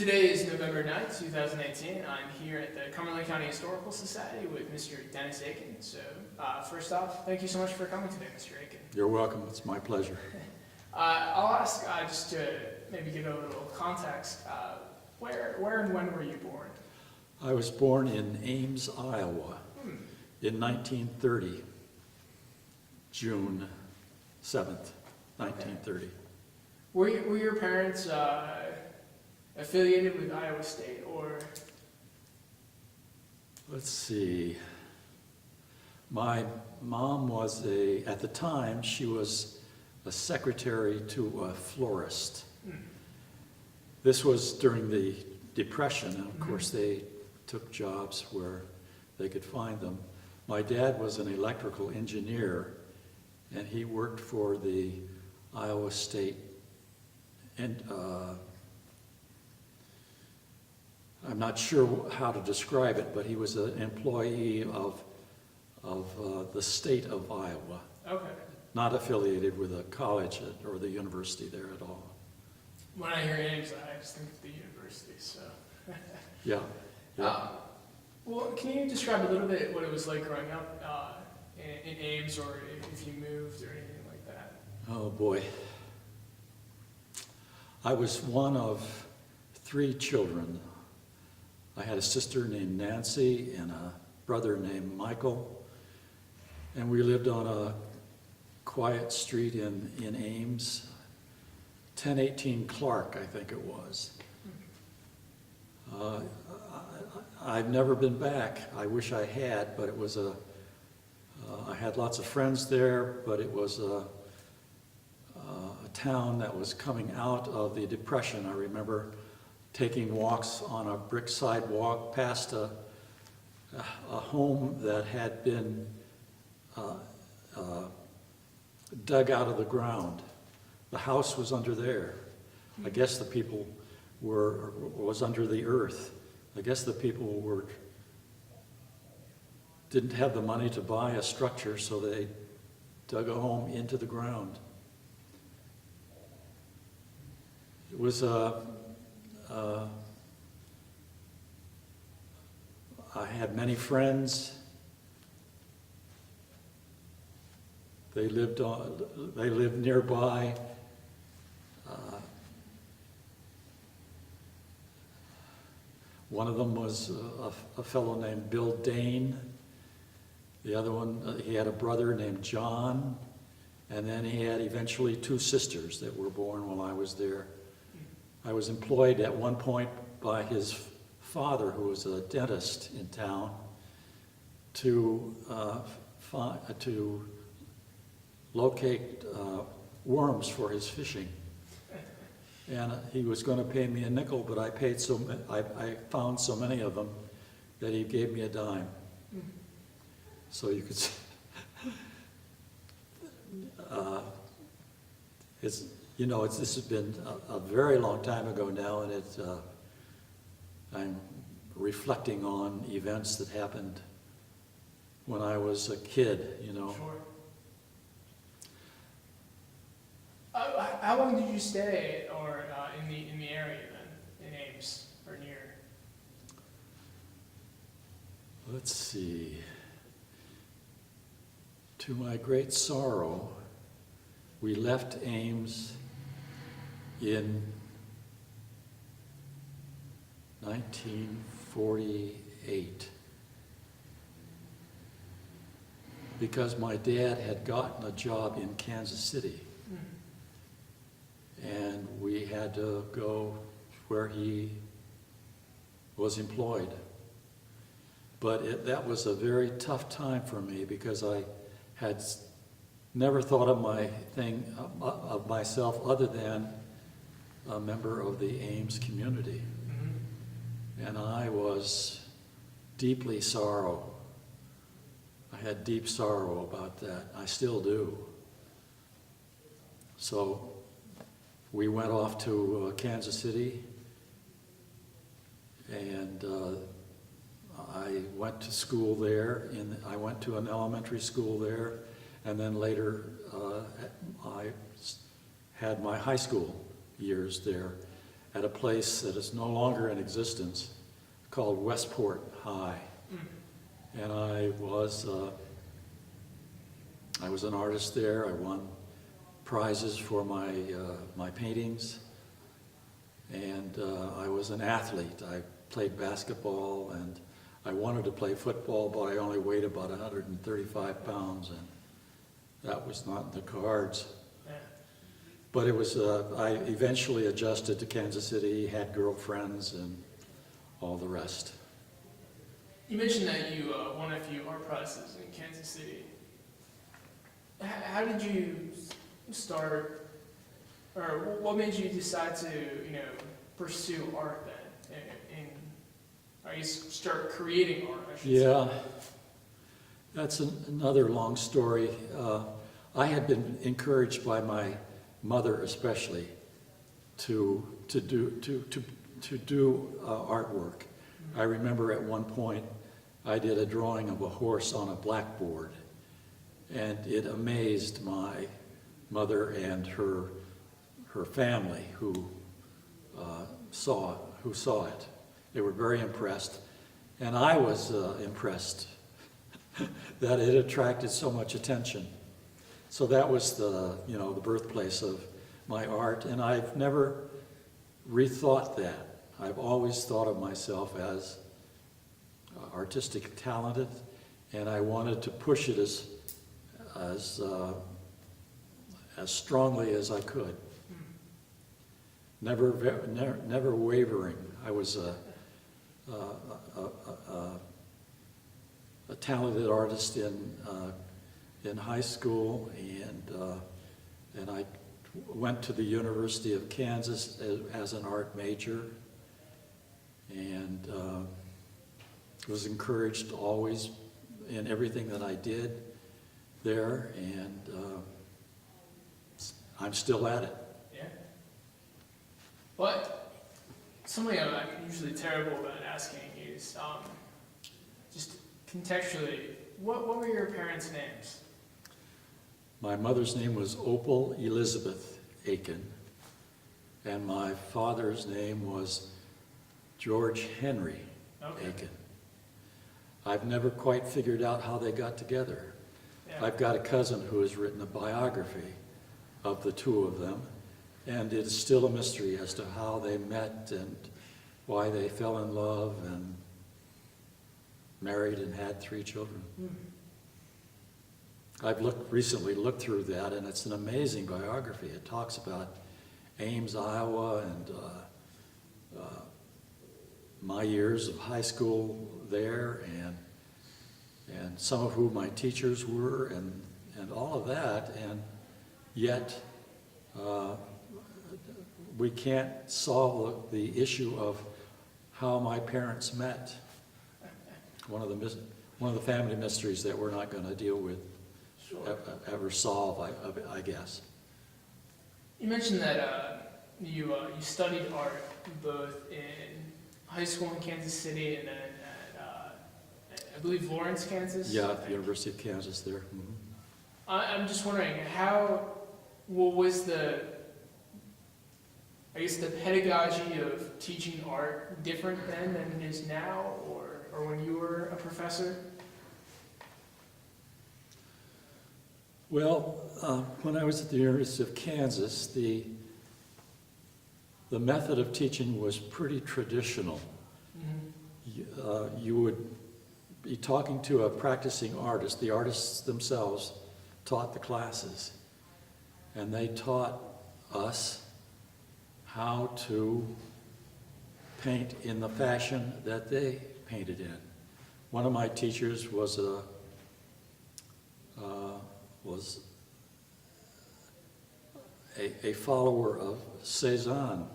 Today is November 9th, 2018. I'm here at the Cumberland County Historical Society with Mr. Dennis Akin. So first off, thank you so much for coming today, Mr. Akin. You're welcome. It's my pleasure. I'll ask just to maybe give a little context. Where and when were you born? I was born in Ames, Iowa in 1930, June 7th, 1930. Were your parents affiliated with Iowa State, or? Let's see. My mom was at the time, she was a secretary to a florist. This was during the Depression, and of course they took jobs where they could find them. My dad was an electrical engineer, and he worked for the Iowa State, and I'm not sure how to describe it, but he was an employee of the state of Iowa. Okay. Not affiliated with a college or the university there at all. When I hear Ames, I just think of the university, so. Yeah. Well, can you describe a little bit what it was like growing up in Ames, or if you moved or anything like that? Oh boy. I was one of 3 children. I had a sister named Nancy and a brother named Michael, and we lived on a quiet street in Ames, 1018 Clark, I think it was. I've never been back. I wish I had, but it was I had lots of friends there, but it was a town that was coming out of the Depression. I remember taking walks on a brick sidewalk past a home that had been dug out of the ground. The house was under there. I guess the people was under the earth. I guess the people didn't have the money to buy a structure, so they dug a home into the ground. It was I had many friends. They lived nearby. One of them was a fellow named Bill Dane. The other one, he had a brother named John, and then he had eventually 2 sisters that were born while I was there. I was employed at one point by his father, who was a dentist in town, to locate worms for his fishing. And he was going to pay me a nickel, but I found so many of them that he gave me a dime. So you could see, this has been a very long time ago now, and I'm reflecting on events that happened when I was a kid, Sure. How long did you stay, or in the area then, in Ames or near? Let's see. To my great sorrow, we left Ames in 1948 because my dad had gotten a job in Kansas City. And we had to go where he was employed. But that was a very tough time for me because I had never thought of myself other than a member of the Ames community. And I was deeply sorrow. I had deep sorrow about that. I still do. So we went off to Kansas City, and I went to school there. I went to an elementary school there, and then later I had my high school years there. at a place that is no longer in existence called Westport High. And I was an artist there. I won prizes for my paintings, and I was an athlete. I played basketball, and I wanted to play football, but I only weighed about 135 pounds, and that was not in the cards. But it was, I eventually adjusted to Kansas City, had girlfriends, and all the rest. You mentioned that you won a few art prizes in Kansas City. How did you start, or what made you decide to, pursue art then? Or you start creating art, I should say. Yeah, that's another long story. I had been encouraged by my mother, especially, to do artwork. I remember at one point I did a drawing of a horse on a blackboard, and it amazed my mother and her family who saw it. They were very impressed, and I was impressed that it attracted so much attention. So that was the birthplace of my art, and I've never rethought that. I've always thought of myself as artistic talented, and I wanted to push it as strongly as I could. Never wavering. I was a talented artist in high school, and I went to the University of Kansas as an art major, and was encouraged always in everything that I did there, and I'm still at it. Yeah. But something I'm usually terrible about asking is just contextually, what were your parents' names? My mother's name was Opal Elizabeth Akin, and my father's name was George Henry Akin. I've never quite figured out how they got together. Yeah. I've got a cousin who has written a biography of the two of them, and it's still a mystery as to how they met and why they fell in love and married and had 3 children. I've recently looked through that, and it's an amazing biography. It talks about Ames, Iowa, and my years of high school there, and some of who my teachers were, and all of that, and yet we can't solve the issue of how my parents met. One of the family mysteries that we're not going to deal with. Sure. Ever solve, I guess. You mentioned that you studied art both in high school in Kansas City and then at, I believe, Lawrence, Kansas? Yeah, at the University of Kansas there. Mm-hmm. I'm just wondering, what was the pedagogy of teaching art different then than it is now, or when you were a professor? Well, when I was at the University of Kansas, the method of teaching was pretty traditional. Mm-hmm. You would be talking to a practicing artist. The artists themselves taught the classes, and they taught us how to paint in the fashion that they painted in. One of my teachers was a follower of Cézanne,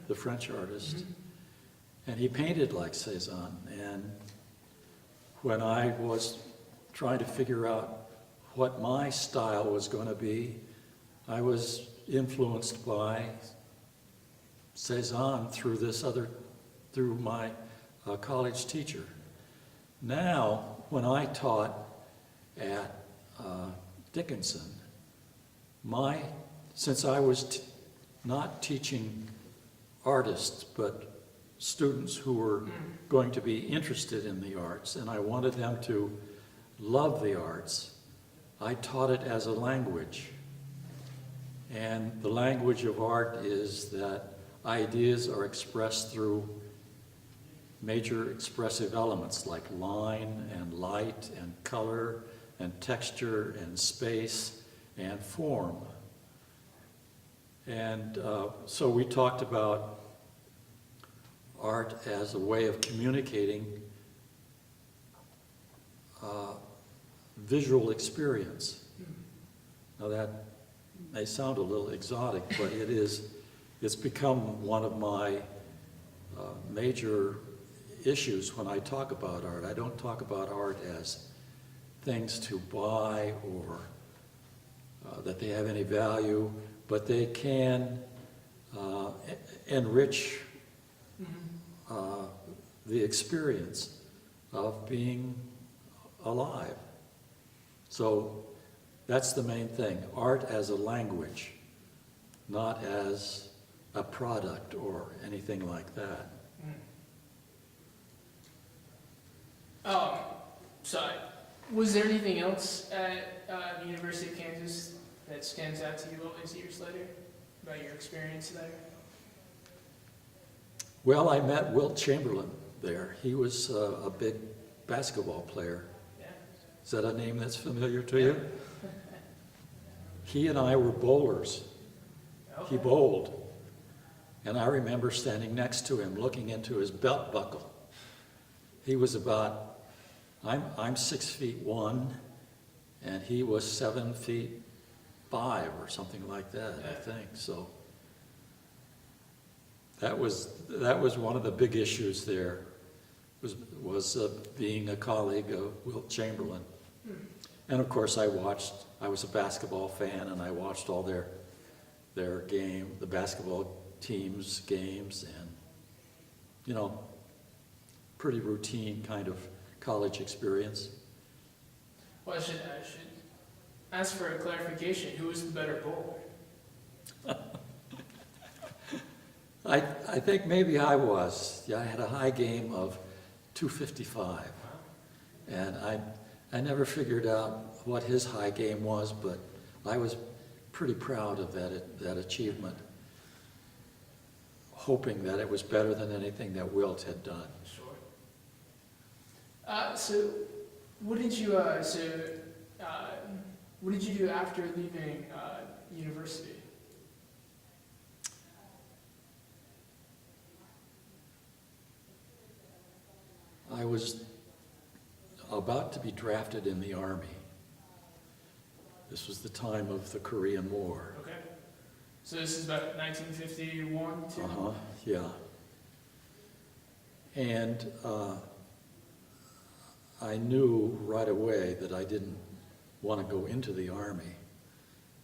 the French artist, mm-hmm. and he painted like Cézanne. And when I was trying to figure out what my style was going to be, I was influenced by Cézanne through my college teacher. Now, when I taught at Dickinson, since I was not teaching artists, but students who were going to be interested in the arts, and I wanted them to love the arts. I taught it as a language. And the language of art is that ideas are expressed through major expressive elements like line and light and color and texture and space and form. And so we talked about art as a way of communicating visual experience. Now that may sound a little exotic, but it's become one of my major issues when I talk about art. I don't talk about art as things to buy or that they have any value, but they can enrich the experience of being alive. So that's the main thing, art as a language, not as a product or anything like that. So, was there anything else at the University of Kansas that stands out to you all these years later about your experience there? Well, I met Wilt Chamberlain there. He was a big basketball player. Yeah. Is that a name that's familiar to you? He and I were bowlers. Okay. He bowled. And I remember standing next to him, looking into his belt buckle. He was about, I'm 6'1", and he was 7'5" or something like that, I think. So that was one of the big issues there, was being a colleague of Wilt Chamberlain. And of course I was a basketball fan, and I watched all their the basketball team's games, and, you know, pretty routine kind of college experience. Well, I should ask for a clarification. Who was the better bowler? I think maybe I was. Yeah, I had a high game of 255, and I never figured out what his high game was, but I was pretty proud of that achievement, hoping that it was better than anything that Wilt had done. Sure. So, what did you do after leaving university? I was about to be drafted in the Army. This was the time of the Korean War. Okay. So this is about 1951, too? Yeah. And I knew right away that I didn't want to go into the Army,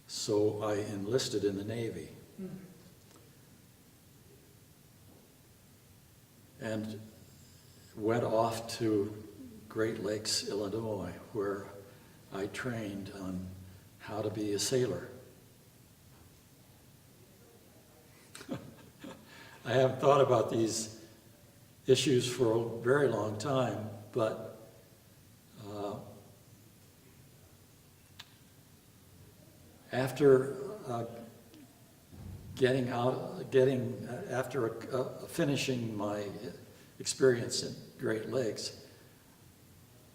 so I enlisted in the Navy. And went off to Great Lakes, Illinois, where I trained on how to be a sailor. I haven't thought about these issues for a very long time, but after finishing my experience in Great Lakes,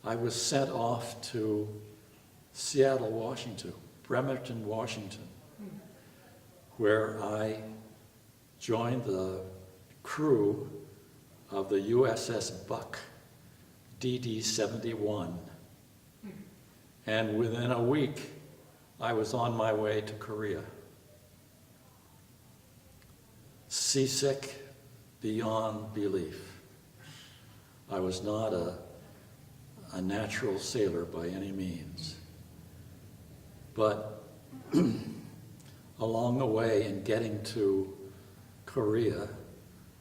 I was sent off to Seattle, Washington, Bremerton, Washington, where I joined the crew of the USS Buck, DD-71. And within a week, I was on my way to Korea. Seasick beyond belief. I was not a natural sailor by any means. But along the way in getting to Korea,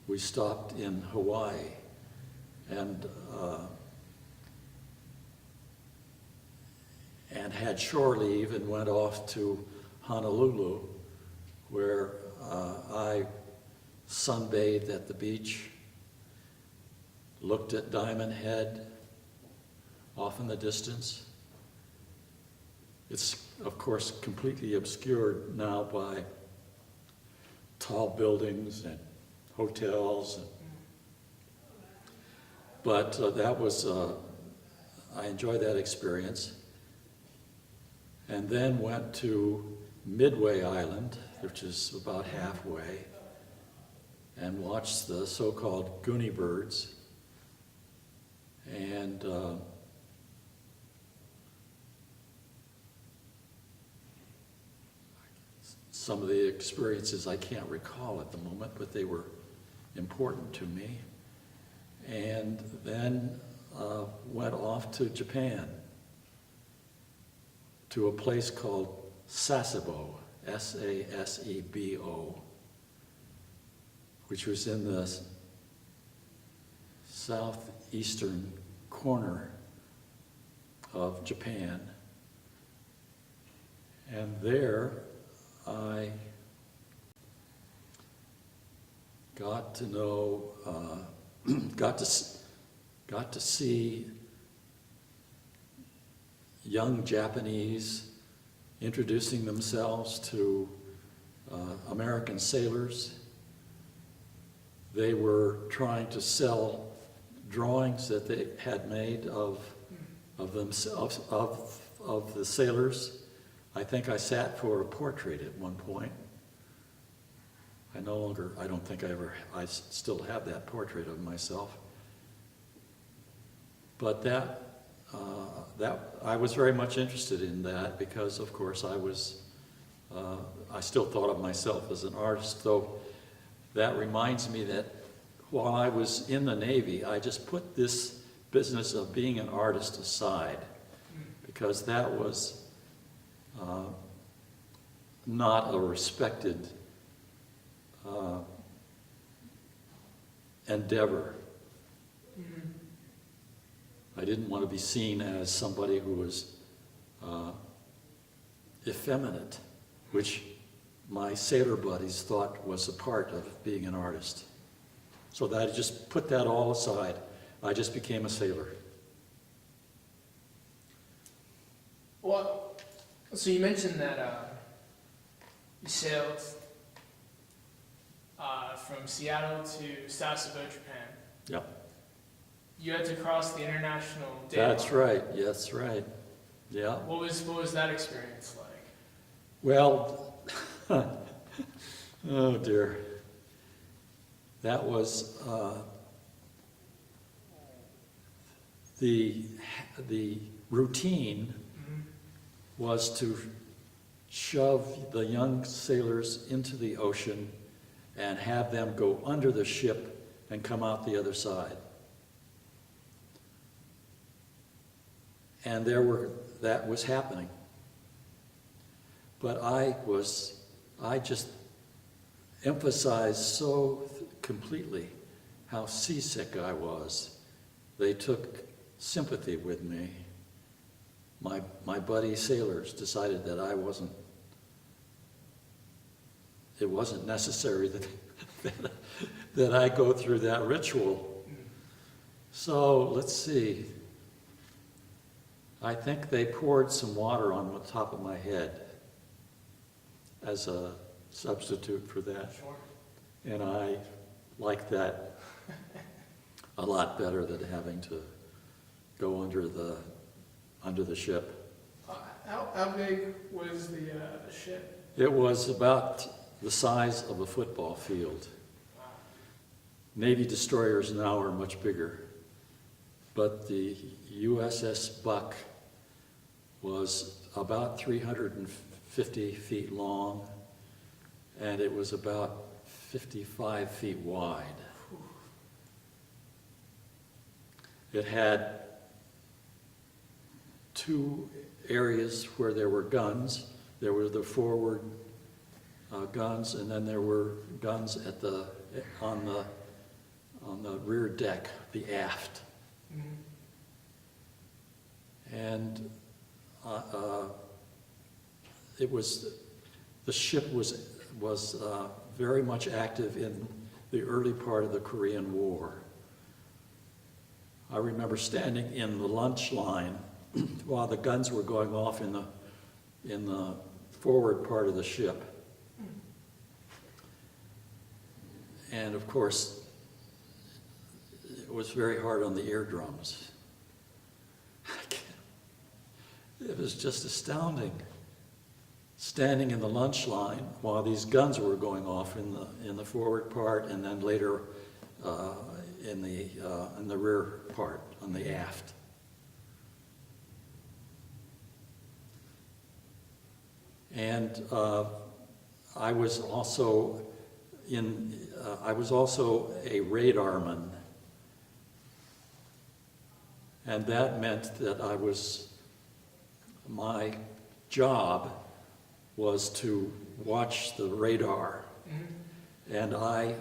we stopped in Hawaii, and had shore leave and went off to Honolulu, where I sunbathed at the beach, looked at Diamond Head off in the distance. It's, of course, completely obscured now by tall buildings and hotels. But that was, I enjoyed that experience. And then went to Midway Island, which is about halfway, and watched the so-called Goonie birds. And some of the experiences I can't recall at the moment, but they were important to me. And then went off to Japan, to a place called Sasebo, S-A-S-E-B-O, which was in the southeastern corner of Japan. And there I got to know, got to see young Japanese introducing themselves to American sailors. They were trying to sell drawings that they had made of themselves, of the sailors. I think I sat for a portrait at one point. I don't think I still have that portrait of myself. But that I was very much interested in that because, of course, I still thought of myself as an artist, though that reminds me that while I was in the Navy, I just put this business of being an artist aside because that was not a respected endeavor. Mm-hmm. I didn't want to be seen as somebody who was effeminate, which my sailor buddies thought was a part of being an artist. So that I just put that all aside. I just became a sailor. Well, so you mentioned that you sailed from Seattle to Sasebo, Japan. Yep. You had to cross the international date That's line. right. That's right. Yeah. What was that experience like? Well, oh dear. That was the routine was to shove the young sailors into the ocean and have them go under the ship and come out the other side. And that was happening. But I just emphasized so completely how seasick I was. They took sympathy with me. My buddy sailors decided that it wasn't necessary that I go through that ritual. So let's see. I think they poured some water on the top of my head as a substitute for that. Sure. And I liked that a lot better than having to go under the ship. How big was the ship? It was about the size of a football field. Wow. Navy destroyers now are much bigger, but the USS Buck was about 350 feet long, and it was about 55 feet wide. It had two areas where there were guns. There were the forward guns, and then there were guns on the rear deck, the aft. Mm-hmm. And the ship was very much active in the early part of the Korean War. I remember standing in the lunch line while the guns were going off in the forward part of the ship. And of course, it was very hard on the eardrums. It was just astounding. Standing in the lunch line while these guns were going off in the forward part, and then later in the rear part, on the aft. And I was also a radarman, and that meant that my job was to watch the radar, and I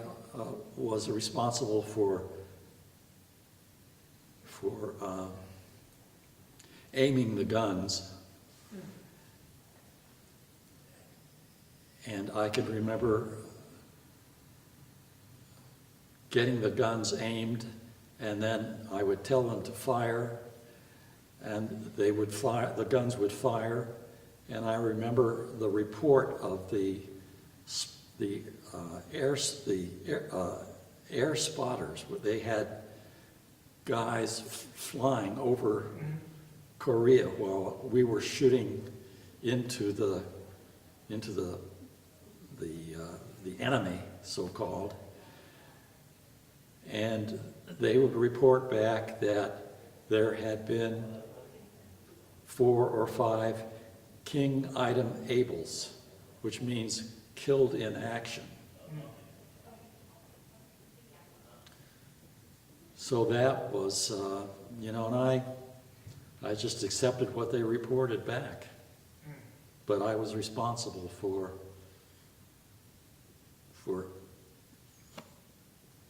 was responsible for aiming the guns. And I can remember getting the guns aimed, and then I would tell them to fire, and they would fire, the guns would fire, and I remember the report of the air spotters. They had guys flying over Korea while we were shooting into the enemy, so-called, and they would report back that there had been 4 or 5 King Item Ables, which means killed in action. So that was, and I just accepted what they reported back. But I was responsible for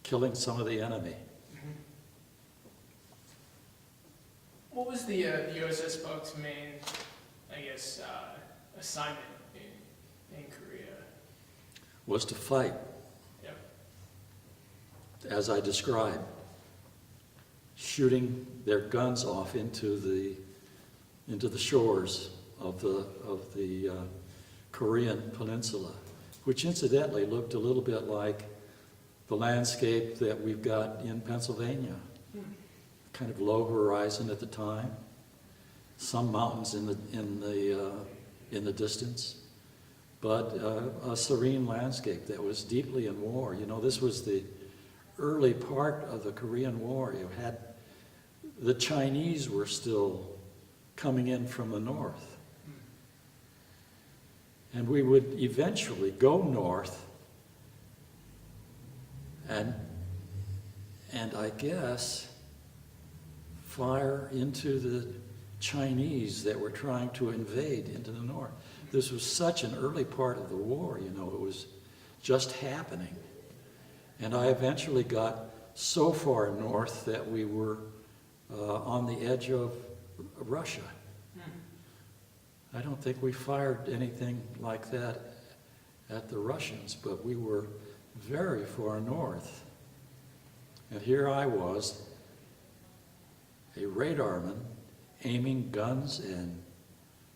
killing some of the enemy. What was the USS Buck's main, assignment in Korea? Was to fight, Yep. as I described, shooting their guns off into the shores of the Korean peninsula, which incidentally looked a little bit like the landscape that we've got in Pennsylvania. Kind of low horizon at the time, some mountains in the distance, but a serene landscape that was deeply in war. This was the early part of the Korean War. You had the Chinese were still coming in from the north, and we would eventually go north, and I guess fire into the Chinese that were trying to invade into the north. This was such an early part of the war, it was just happening. And I eventually got so far north that we were on the edge of Russia. I don't think we fired anything like that at the Russians, but we were very far north. And here I was, a radarman, aiming guns and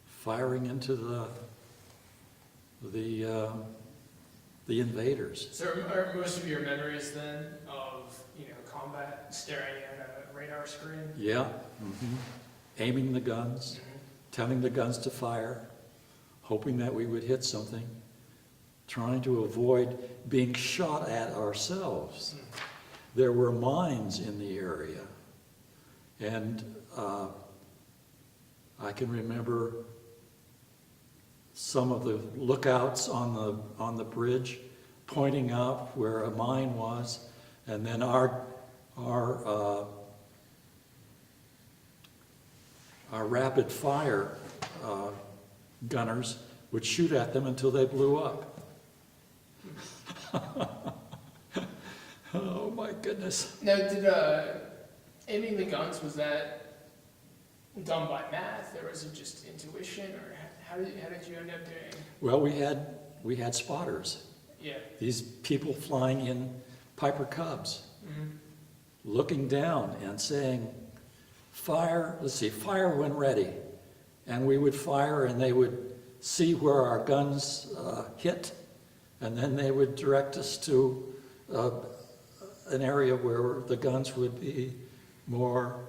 firing into the invaders. So are most of your memories then of combat, staring at a radar screen? Yeah. Aiming the guns, telling the guns to fire, hoping that we would hit something, trying to avoid being shot at ourselves. There were mines in the area, and I can remember some of the lookouts on the bridge pointing out where a mine was, and then our rapid fire gunners would shoot at them until they blew up. Oh my goodness. Now, did aiming the guns, was that done by math, or was it just intuition, or how did you end up doing? Well, we had spotters. Yeah. These people flying in Piper Cubs, Mhm. looking down and saying, fire, fire when ready. And we would fire and they would see where our guns hit, and then they would direct us to an area where the guns would be more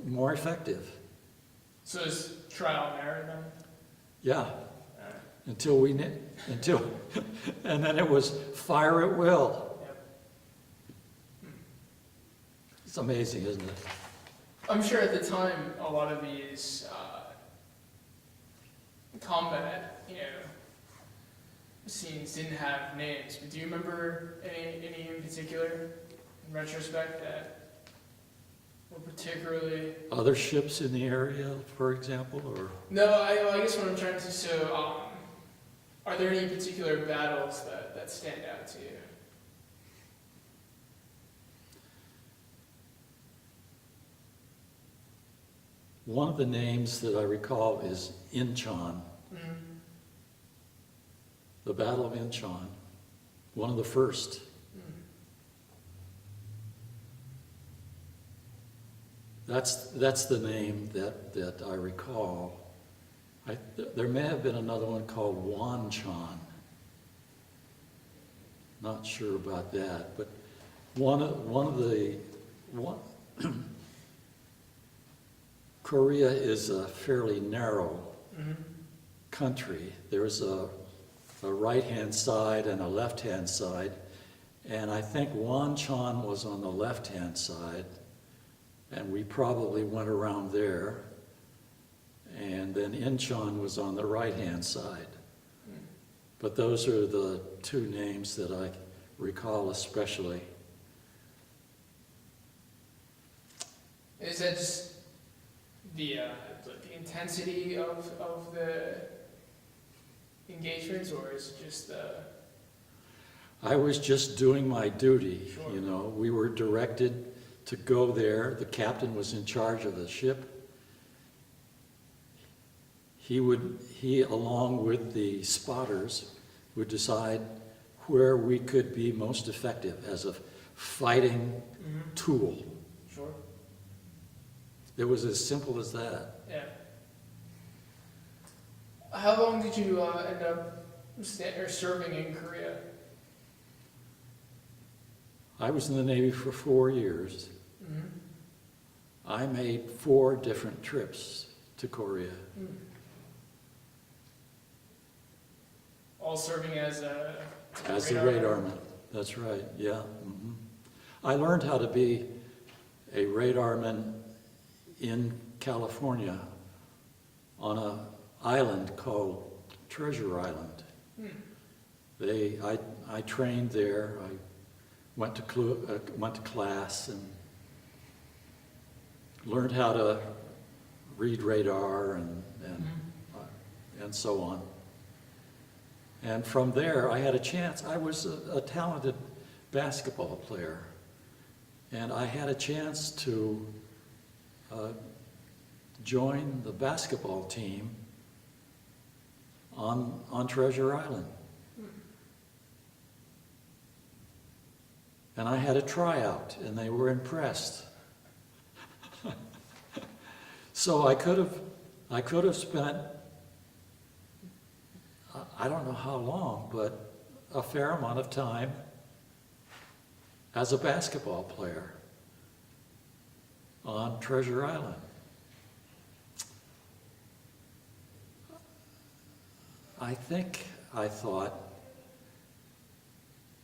more effective. So it's trial and error then? Yeah, Alright. until, and then it was fire at will. Yep. It's amazing, isn't it? I'm sure at the time, a lot of these combat, scenes didn't have names. But do you remember any in particular, in retrospect, that were particularly? Other ships in the area, for example, or? No, I guess what I'm trying to. So, are there any particular battles that stand out to you? One of the names that I recall is Incheon, Mm-hmm. the Battle of Incheon, one of the first. That's the name that I recall. There may have been another one called Wanchon. Not sure about that, but Korea is a fairly narrow Mm-hmm. country. There's a right-hand side and a left-hand side, and I think Wanchon was on the left-hand side, and we probably went around there, and then Incheon was on the right-hand side. But those are the two names that I recall especially. Is that just the intensity of the engagements, or is it just I was just doing my duty, Sure. you know. We were directed to go there. The captain was in charge of the ship. He, along with the spotters, would decide where we could be most effective as a fighting tool. Sure. It was as simple as that. Yeah. How long did you end up serving in Korea? I was in the Navy for 4 years. Mm-hmm. I made 4 different trips to Korea. All serving as a As a radarman, that's right, yeah. Mhm. I learned how to be a radarman in California on an island called Treasure Island. I trained there. I went to class and learned how to read radar and so on. And from there, I had a chance. I was a talented basketball player, and I had a chance to join the basketball team on Treasure Island. And I had a tryout, and they were impressed. So I could have spent, I don't know how long, but a fair amount of time as a basketball player on Treasure Island. I thought,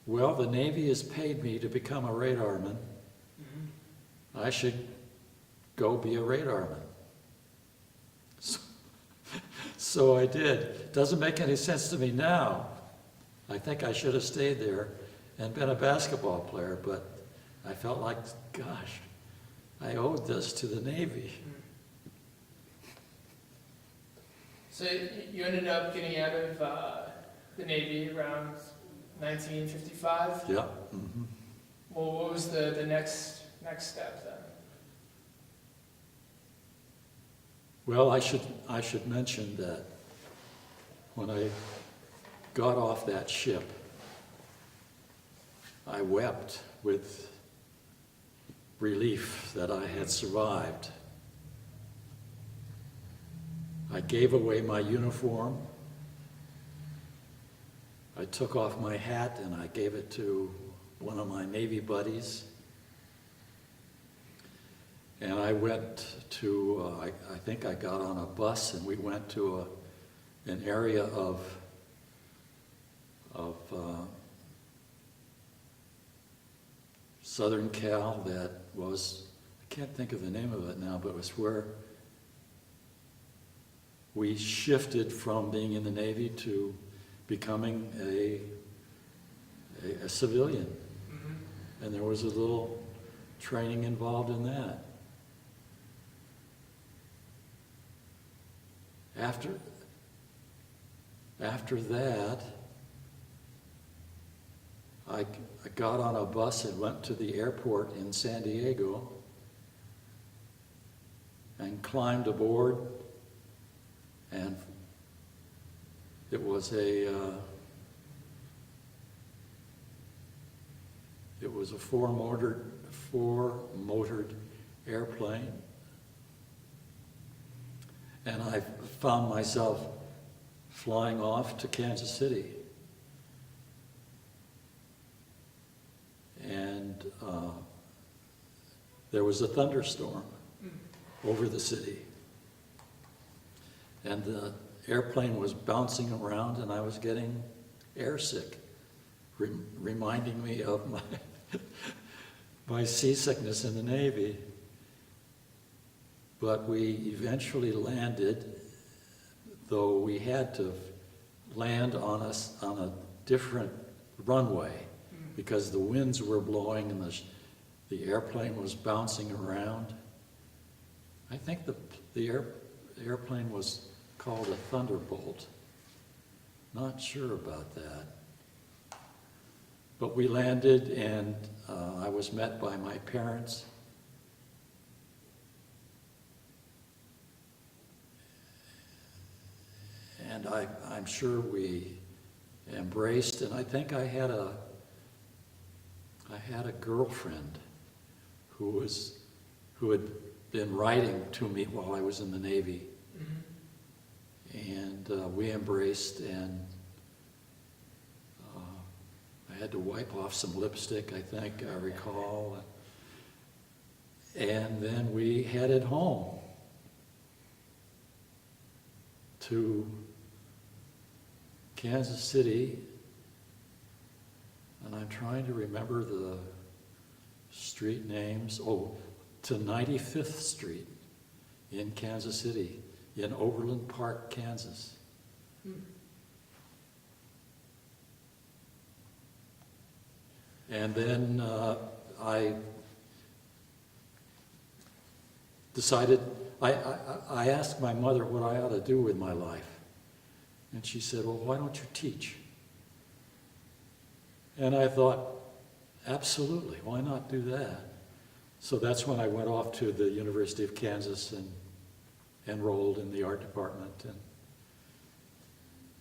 well, the Navy has paid me to become a radarman. I should go be a radarman. So I did. Doesn't make any sense to me now. I think I should have stayed there and been a basketball player, but I felt like, gosh, I owed this to the Navy. So you ended up getting out of the Navy around 1955. Yeah. Mm-hmm. Well, what was the next step then? Well, I should mention that when I got off that ship, I wept with relief that I had survived. I gave away my uniform. I took off my hat and I gave it to one of my Navy buddies. And I went to, I think I got on a bus and we went to an area of Southern Cal that was, I can't think of the name of it now, but it was where we shifted from being in the Navy to becoming a civilian. Mm-hmm. And there was a little training involved in that. After that, I got on a bus and went to the airport in San Diego and climbed aboard, and it was a four-motored airplane, and I found myself flying off to Kansas City. And there was a thunderstorm over the city. And the airplane was bouncing around and I was getting airsick, reminding me of my seasickness in the Navy. But we eventually landed, though we had to land on a different runway because the winds were blowing and the airplane was bouncing around. I think the airplane was called a Thunderbolt. Not sure about that. But we landed and I was met by my parents. And I'm sure we embraced, and I think I had a girlfriend who had been writing to me while I was in the Navy. Mm-hmm. And we embraced, and I had to wipe off some lipstick, I think, I recall. And then we headed home to Kansas City, and I'm trying to remember the street names. Oh, to 95th Street in Kansas City, in Overland Park, Kansas. And then I decided, I asked my mother what I ought to do with my life. And she said, well, why don't you teach? And I thought, absolutely, why not do that? So that's when I went off to the University of Kansas and enrolled in the art department and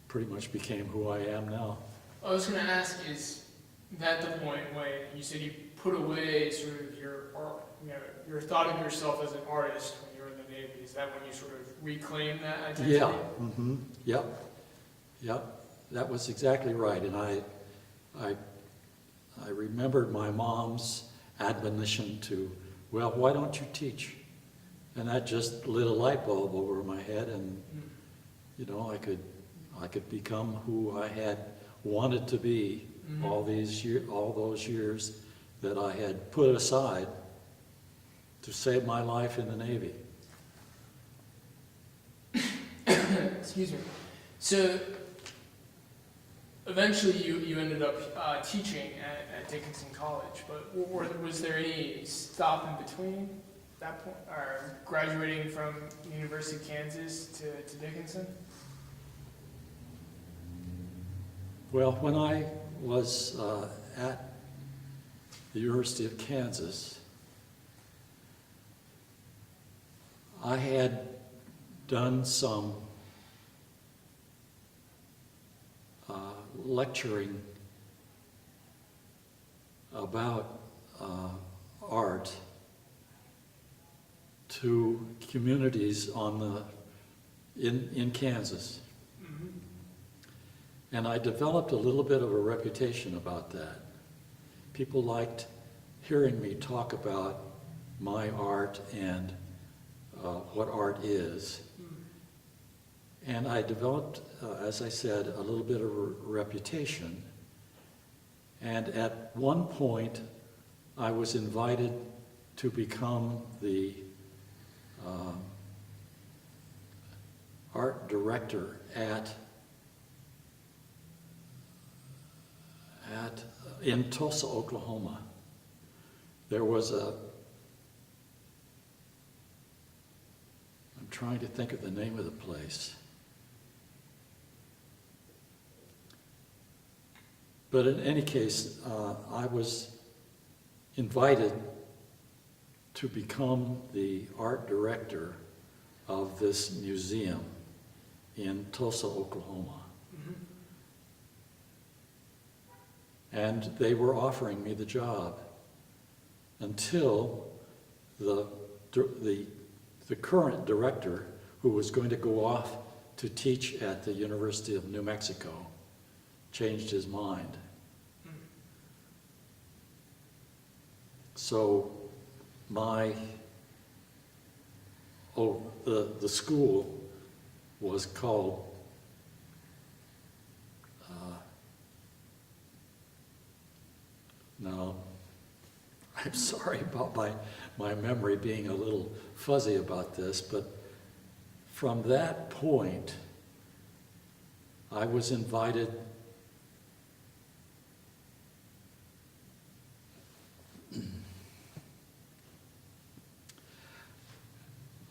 pretty much became who I am now. I was going to ask, is that the point when you said you put away sort of your art, your thought of yourself as an artist when you were in the Navy? Is that when you sort of reclaimed that identity? Yeah. Mm-hmm. Yep. That was exactly right. And I remembered my mom's admonition to, well, why don't you teach? And that just lit a light bulb over my head, and I could become who I had wanted to be all those years that I had put aside to save my life in the Navy. Excuse me. So eventually you ended up teaching at Dickinson College, but was there any stop in between that point, or graduating from University of Kansas to Dickinson? Well, when I was at the University of Kansas, I had done some lecturing about art to communities in Kansas. Mm-hmm. And I developed a little bit of a reputation about that. People liked hearing me talk about my art and what art is. And I developed, as I said, a little bit of a reputation. And at one point, I was invited to become the art director in Tulsa, Oklahoma. There was I'm trying to think of the name of the place. But in any case, I was invited to become the art director of this museum in Tulsa, Oklahoma. Mm-hmm. And they were offering me the job until the current director, who was going to go off to teach at the University of New Mexico, changed his mind. So the school was called now, I'm sorry about my memory being a little fuzzy about this, but from that point, I was invited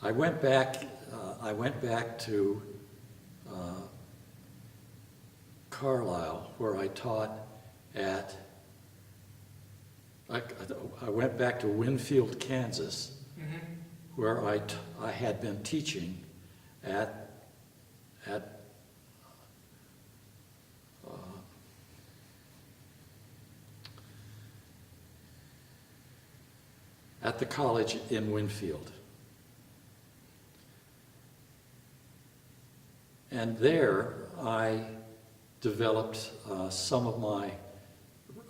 I went back to Carlisle, where I taught at. I went back to Winfield, Kansas, Mm-hmm. where I had been teaching at the college in Winfield. And there I developed some of my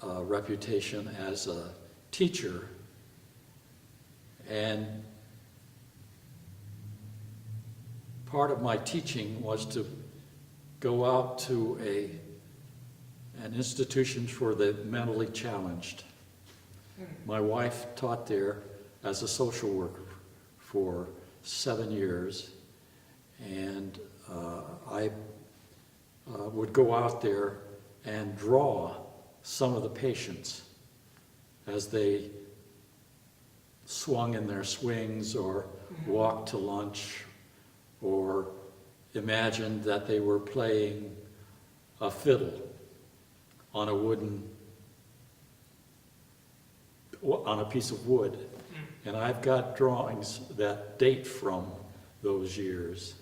reputation as a teacher, and part of my teaching was to go out to an institution for the mentally challenged. My wife taught there as a social worker for 7 years, and I would go out there and draw some of the patients as they swung in their swings or walked to lunch or imagined that they were playing a fiddle on a piece of wood. And I've got drawings that date from those years.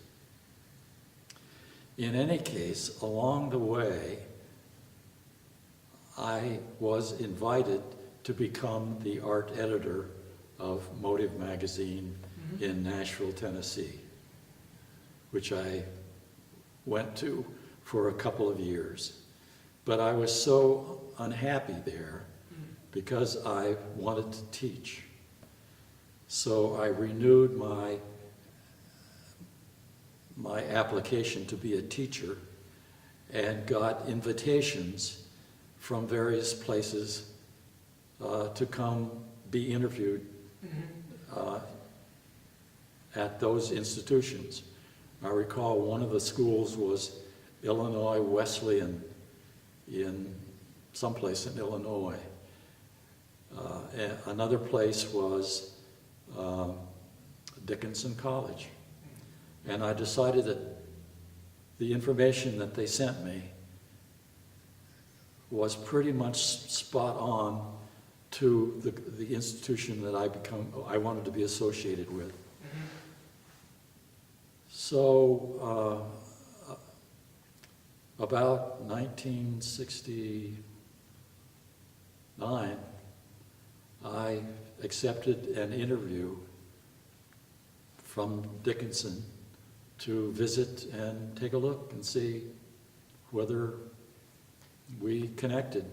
In any case, along the way, I was invited to become the art editor of Motive magazine in Nashville, Tennessee, which I went to for a couple of years. But I was so unhappy there because I wanted to teach. So I renewed my application to be a teacher and got invitations from various places to come be interviewed at those institutions. I recall one of the schools was Illinois Wesleyan in someplace in Illinois. Another place was Dickinson College. And I decided that the information that they sent me was pretty much spot on to the institution that I wanted to be associated with. So about 1969, I accepted an interview from Dickinson to visit and take a look and see whether we connected.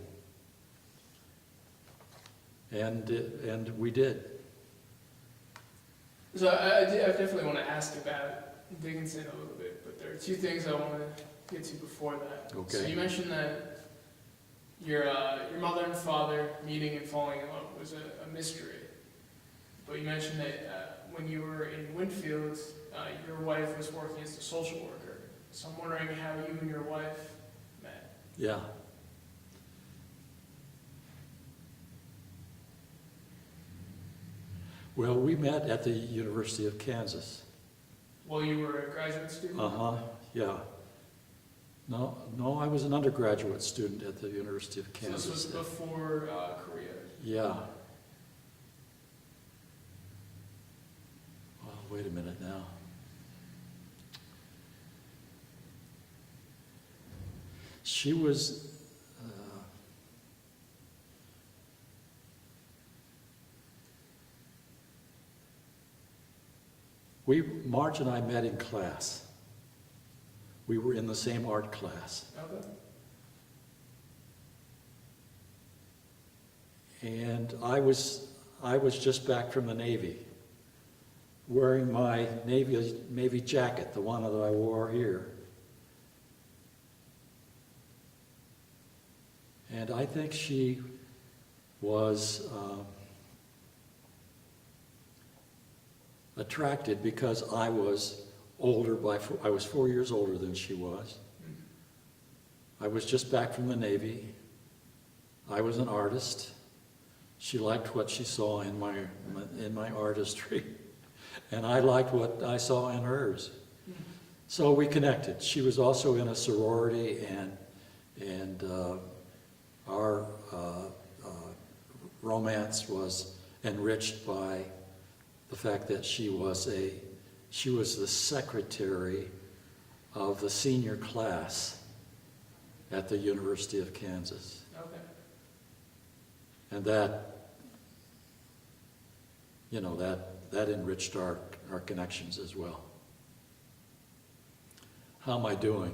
And we did. So I definitely want to ask about Dickinson a little bit, but there are two things I want to get to before that. Okay. So you mentioned that your mother and father meeting and falling in love was a mystery. But you mentioned that when you were in Winfield, your wife was working as a social worker. So I'm wondering how you and your wife met. Yeah. Well, we met at the University of Kansas. While you were a graduate student? Uh-huh, yeah. No, I was an undergraduate student at the University of So Kansas. this was before Korea? Yeah. Well, wait a minute now. She was, Marge and I met in class. We were in the same art class. Okay. And I was just back from the Navy, wearing my Navy jacket, the one that I wore here. And I think she was attracted because I was older I was 4 years older than she was. I was just back from the Navy. I was an artist. She liked what she saw in my artistry, and I liked what I saw in hers. So we connected. She was also in a sorority, and our romance was enriched by the fact that she was the secretary of the senior class at the University of Kansas. Okay. And that enriched our connections as well. How am I doing?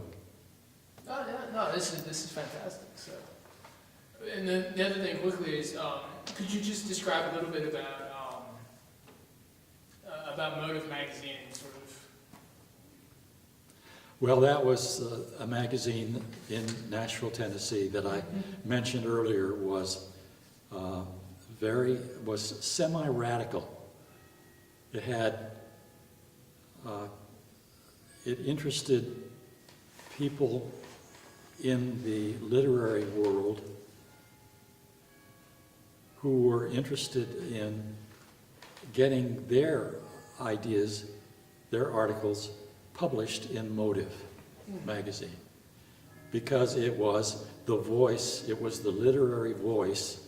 Oh yeah, no, this is fantastic. So, and then the other thing quickly is, could you just describe a little bit about Motive Magazine, sort of? Well, that was a magazine in Nashville, Tennessee that I mentioned earlier was semi-radical. It had, it interested people in the literary world who were interested in getting their ideas, their articles, published in Motive magazine, because it was the voice, it was the literary voice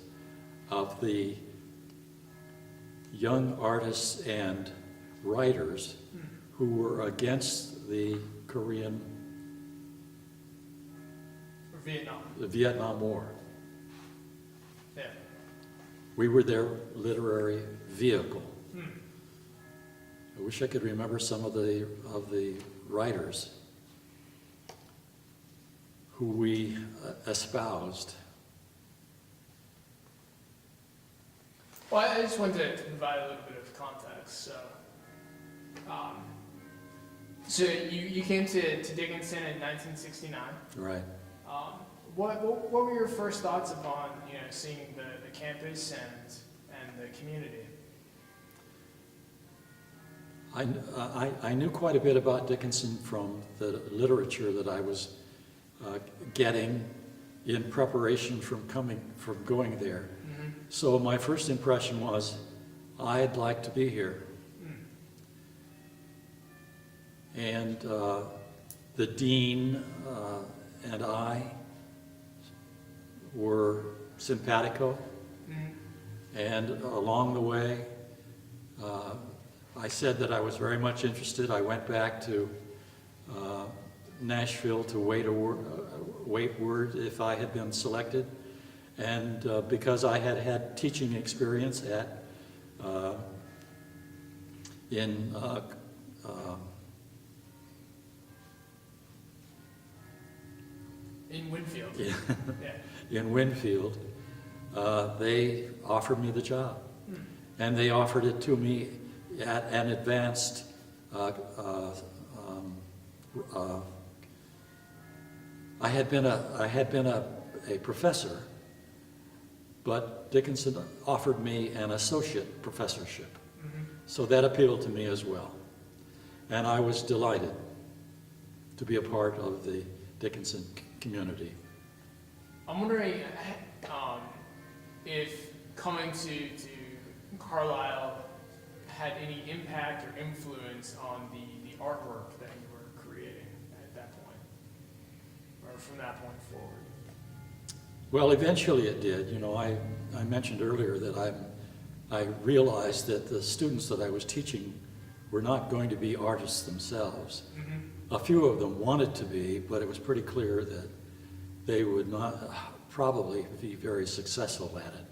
of the young artists and writers who were against the Korean, Or Vietnam. the Vietnam War. Yeah. We were their literary vehicle. I wish I could remember some of the writers who we espoused. Well, I just wanted to provide a little bit of context. So you came to Dickinson in 1969. Right. What were your first thoughts upon seeing the campus and the community? I knew quite a bit about Dickinson from the literature that I was getting in preparation from going there. Mm-hmm. So my first impression was, I'd like to be here. And the dean and I were simpatico. Mm-hmm. And along the way, I said that I was very much interested. I went back to Nashville to wait word if I had been selected. And because I had had teaching experience in Winfield. Yeah. Yeah. in Winfield, they offered me the job. And they offered it to me at an advanced I had been a professor, but Dickinson offered me an associate professorship. So that appealed to me as well. And I was delighted to be a part of the Dickinson community. I'm wondering if coming to Carlisle had any impact or influence on the artwork that you were creating at that point, or from that point forward. Well, eventually it did. You know, I mentioned earlier that I realized that the students that I was teaching were not going to be artists themselves. A few of them wanted to be, but it was pretty clear that they would not probably be very successful at it.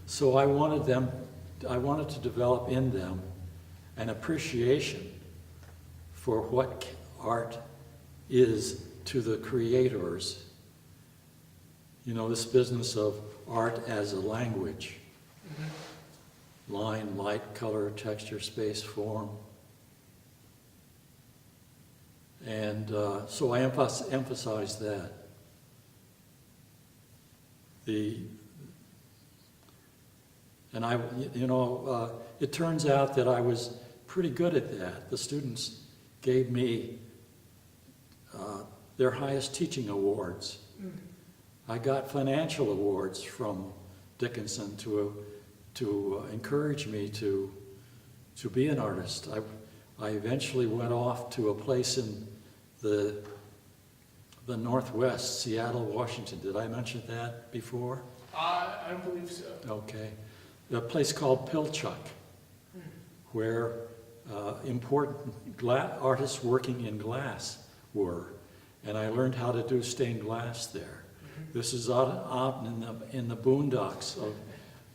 So I wanted to develop in them an appreciation for what art is to the creators. You know, this business of art as a language. Line, light, color, texture, space, form. And so I emphasized that. It turns out that I was pretty good at that. The students gave me their highest teaching awards. I got financial awards from Dickinson to encourage me to be an artist. I eventually went off to a place in the Northwest, Seattle, Washington. Did I mention that before? I don't believe so. Okay. A place called Pilchuck, where important artists working in glass were. And I learned how to do stained glass there. This is out in the boondocks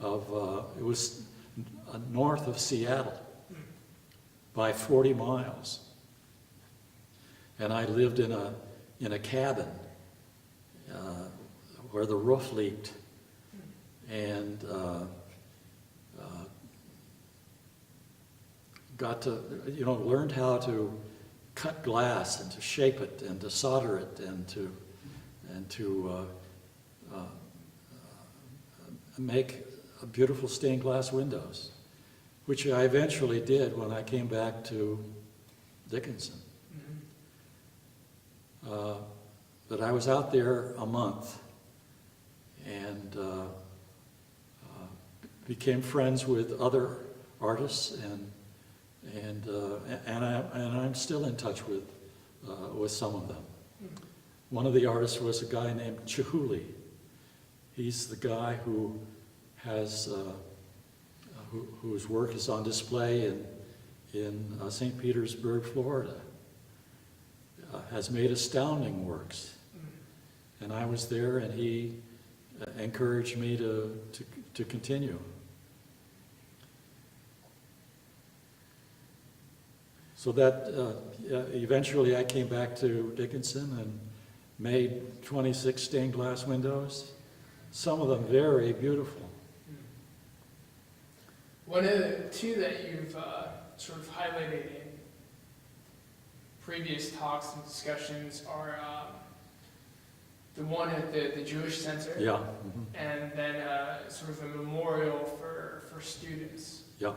it was north of Seattle by 40 miles. And I lived in a cabin where the roof leaked, and got to, learned how to cut glass and to shape it and to solder it and to make beautiful stained glass windows, which I eventually did when I came back to Dickinson. But I was out there a month and became friends with other artists, and I'm still in touch with some of them. One of the artists was a guy named Chihuly. He's the guy who has whose work is on display in St. Petersburg, Florida. Has made astounding works, and I was there, and he encouraged me to continue. So that eventually I came back to Dickinson and made 26 stained glass windows, some of them very beautiful. One of the two that you've sort of highlighted in previous talks and discussions are the one at the Jewish Center, Yeah. and then sort of a memorial for students, Yeah.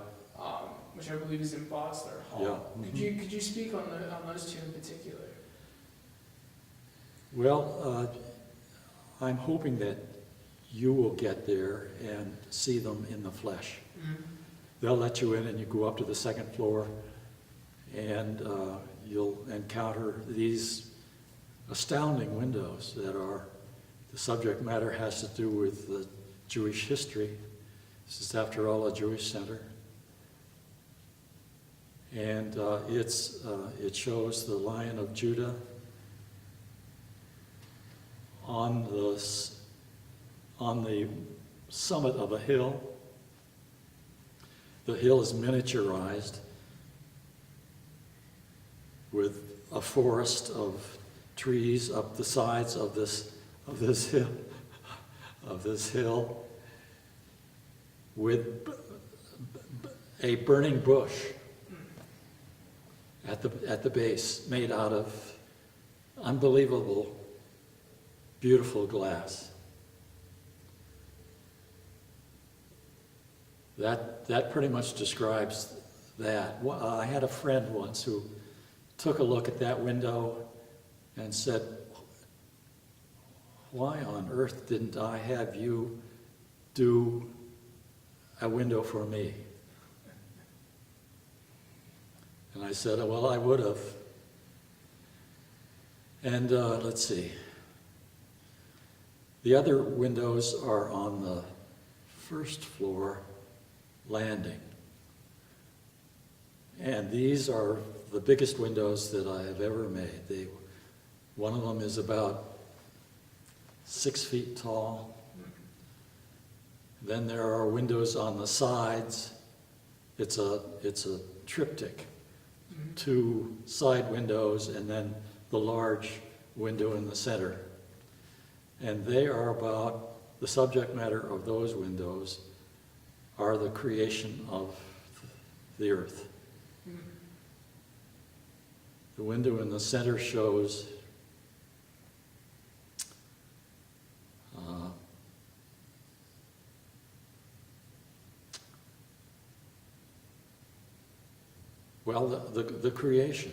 which I believe is in Bosler Hall. Yeah. Could you speak on those two in particular? Well, I'm hoping that you will get there and see them in the flesh. They'll let you in, and you go up to the second floor, and you'll encounter these astounding windows that are, the subject matter has to do with the Jewish history. This is, after all, a Jewish center. And it shows the Lion of Judah on on the summit of a hill. The hill is miniaturized with a forest of trees up the sides of this hill, with a burning bush at the base, made out of unbelievable, beautiful glass. That pretty much describes that. Well, I had a friend once who took a look at that window and said, "Why on earth didn't I have you do a window for me?" And I said, "Well, I would have." And let's see. The other windows are on the first floor landing. And these are the biggest windows that I have ever made. One of them is about 6 feet tall. Then there are windows on the sides. It's a triptych. 2 side windows and then the large window in the center. And they are about, the subject matter of those windows are the creation of the earth. The window in the center shows the creation.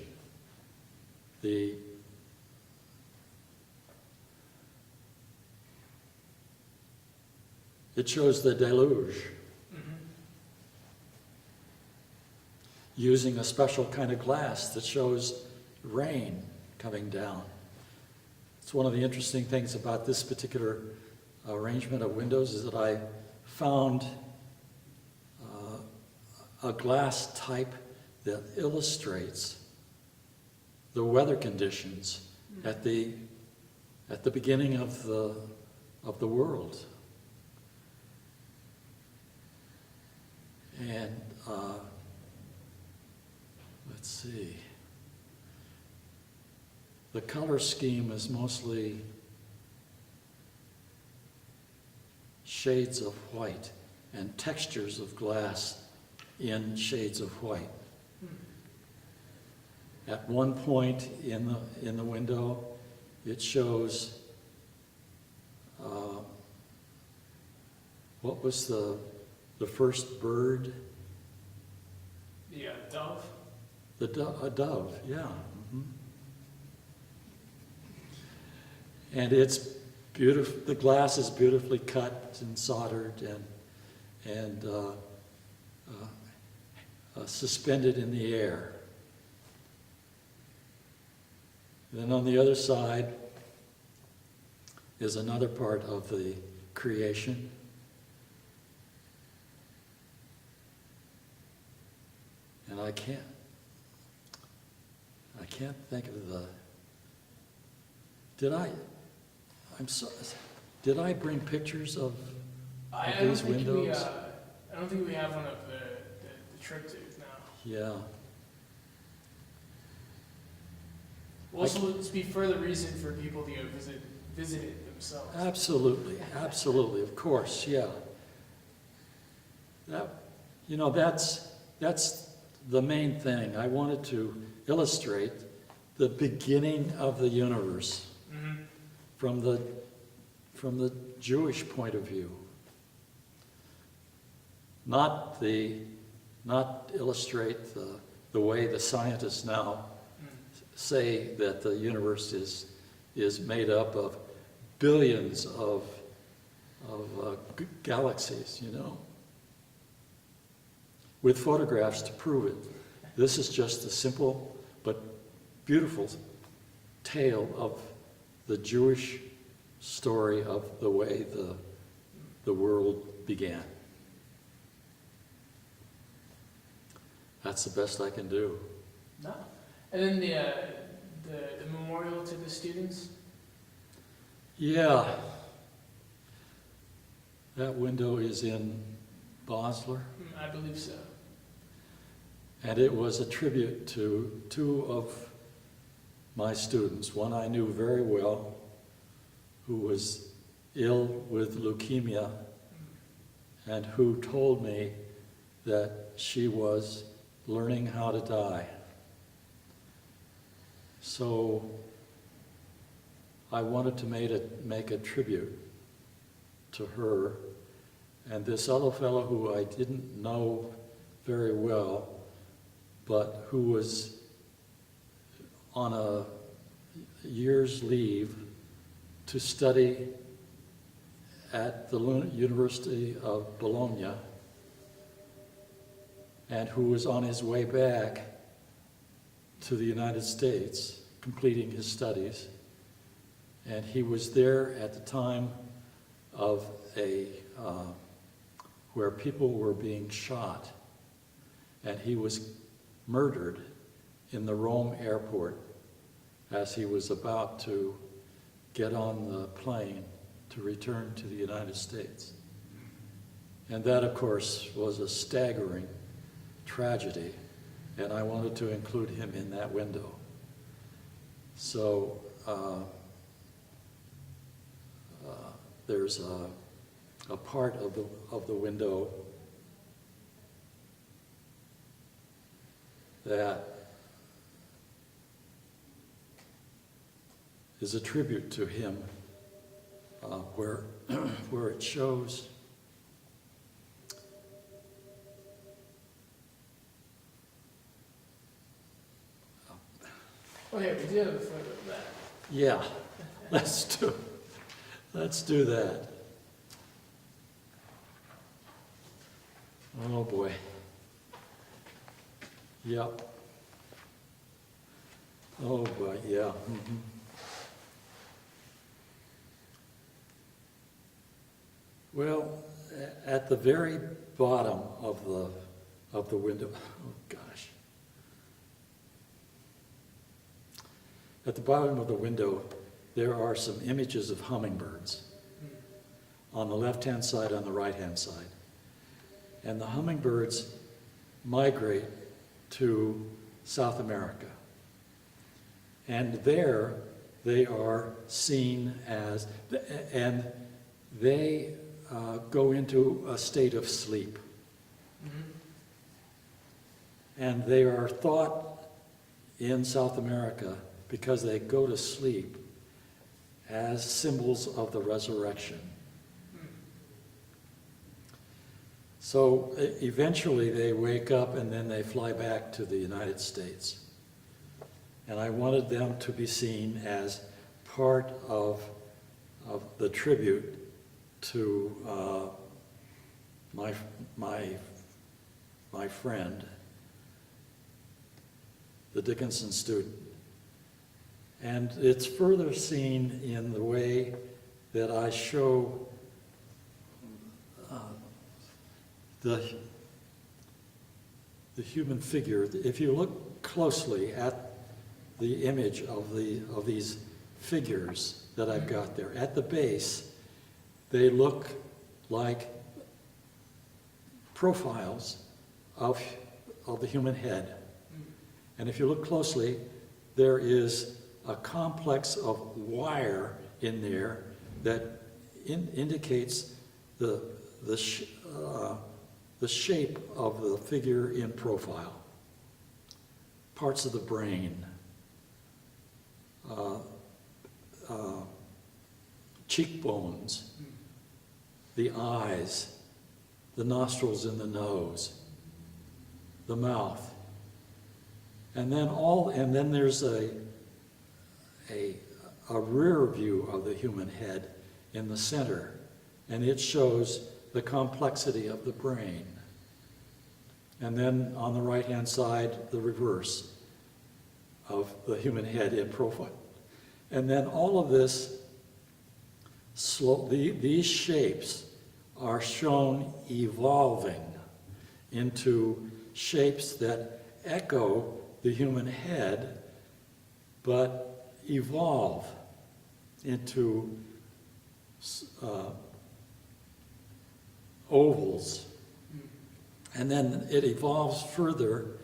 It shows the deluge, using a special kind of glass that shows rain coming down. It's one of the interesting things about this particular arrangement of windows is that I found a glass type that illustrates the weather conditions at the beginning of the world. And let's see. The color scheme is mostly shades of white and textures of glass in shades of white. At one point in the window, it shows what was the first bird? The dove? A dove, yeah. Mm-hmm. And it's beautiful. The glass is beautifully cut and soldered and suspended in the air. Then on the other side is another part of the creation. And I can't think of did I bring pictures of these windows? I don't think we have one of the triptych now. Yeah. Well, also, let's be further reason for people to go visit it themselves. Absolutely, of course, yeah. That's the main thing. I wanted to illustrate the beginning of the universe from the Jewish point of view. Not illustrate the way the scientists now say that the universe is made up of billions of galaxies, with photographs to prove it. This is just a simple but beautiful tale of the Jewish story of the way the world began. That's the best I can do. No. And then the memorial to the students? Yeah. That window is in Bosler, I believe so. and it was a tribute to two of my students. One I knew very well, who was ill with leukemia, and who told me that she was learning how to die. So I wanted to make a tribute to her, and this other fellow who I didn't know very well, but who was on a year's leave to study at the University of Bologna, and who was on his way back to the United States, completing his studies. And he was there at the time of where people were being shot, and he was murdered in the Rome airport as he was about to get on the plane to return to the United States. And that, of course, was a staggering tragedy, and I wanted to include him in that window. So there's a part of the window that is a tribute to him, where where it shows Oh, yeah, we do have a photo of that. yeah, let's do that. Oh boy. Yep. Oh boy, yeah. Mhm. Well, at the very bottom of the window, oh gosh. At the bottom of the window, there are some images of hummingbirds on the left-hand side, on the right-hand side. And the hummingbirds migrate to South America. And there they are seen as, and they go into a state of sleep. And they are thought in South America, because they go to sleep, as symbols of the resurrection. So eventually they wake up and then they fly back to the United States. And I wanted them to be seen as part of the tribute to my friend, the Dickinson student. And it's further seen in the way that I show the human figure. If you look closely at the image of these figures that I've got there, at the base, they look like profiles of the human head. And if you look closely, there is a complex of wire in there that indicates the shape of the figure in profile. Parts of the brain, cheekbones, the eyes, the nostrils and the nose, the mouth, and then there's a rear view of the human head in the center, and it shows the complexity of the brain. And then on the right-hand side, the reverse of the human head in profile. And then all of this, these shapes are shown evolving into shapes that echo the human head, but evolve into ovals. And then it evolves further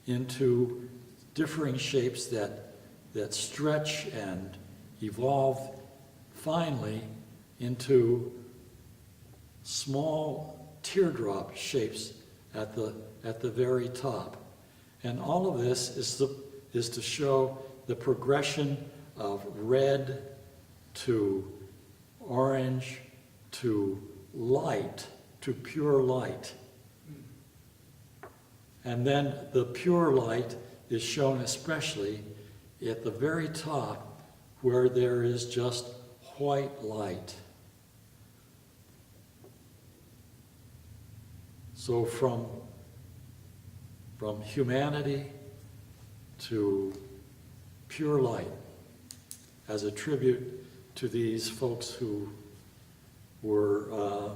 into differing shapes that stretch and evolve finally into small teardrop shapes at the very top. And all of this is to show the progression of red to orange to light, to pure light. And then the pure light is shown especially at the very top where there is just white light. So from humanity to pure light as a tribute to these folks who were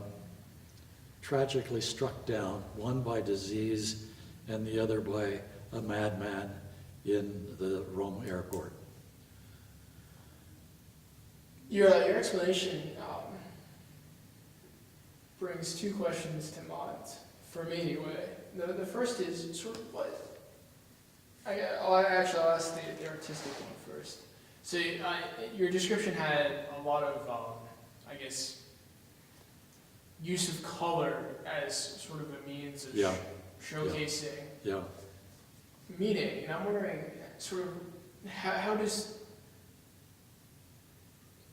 tragically struck down, one by disease and the other by a madman in the Rome airport. Your explanation brings two questions to mind, for me anyway. The first is sort of what, I'll ask the artistic one first. So your description had a lot of, I guess, use of color as sort of a means of showcasing meaning. And I'm wondering, sort of, how does,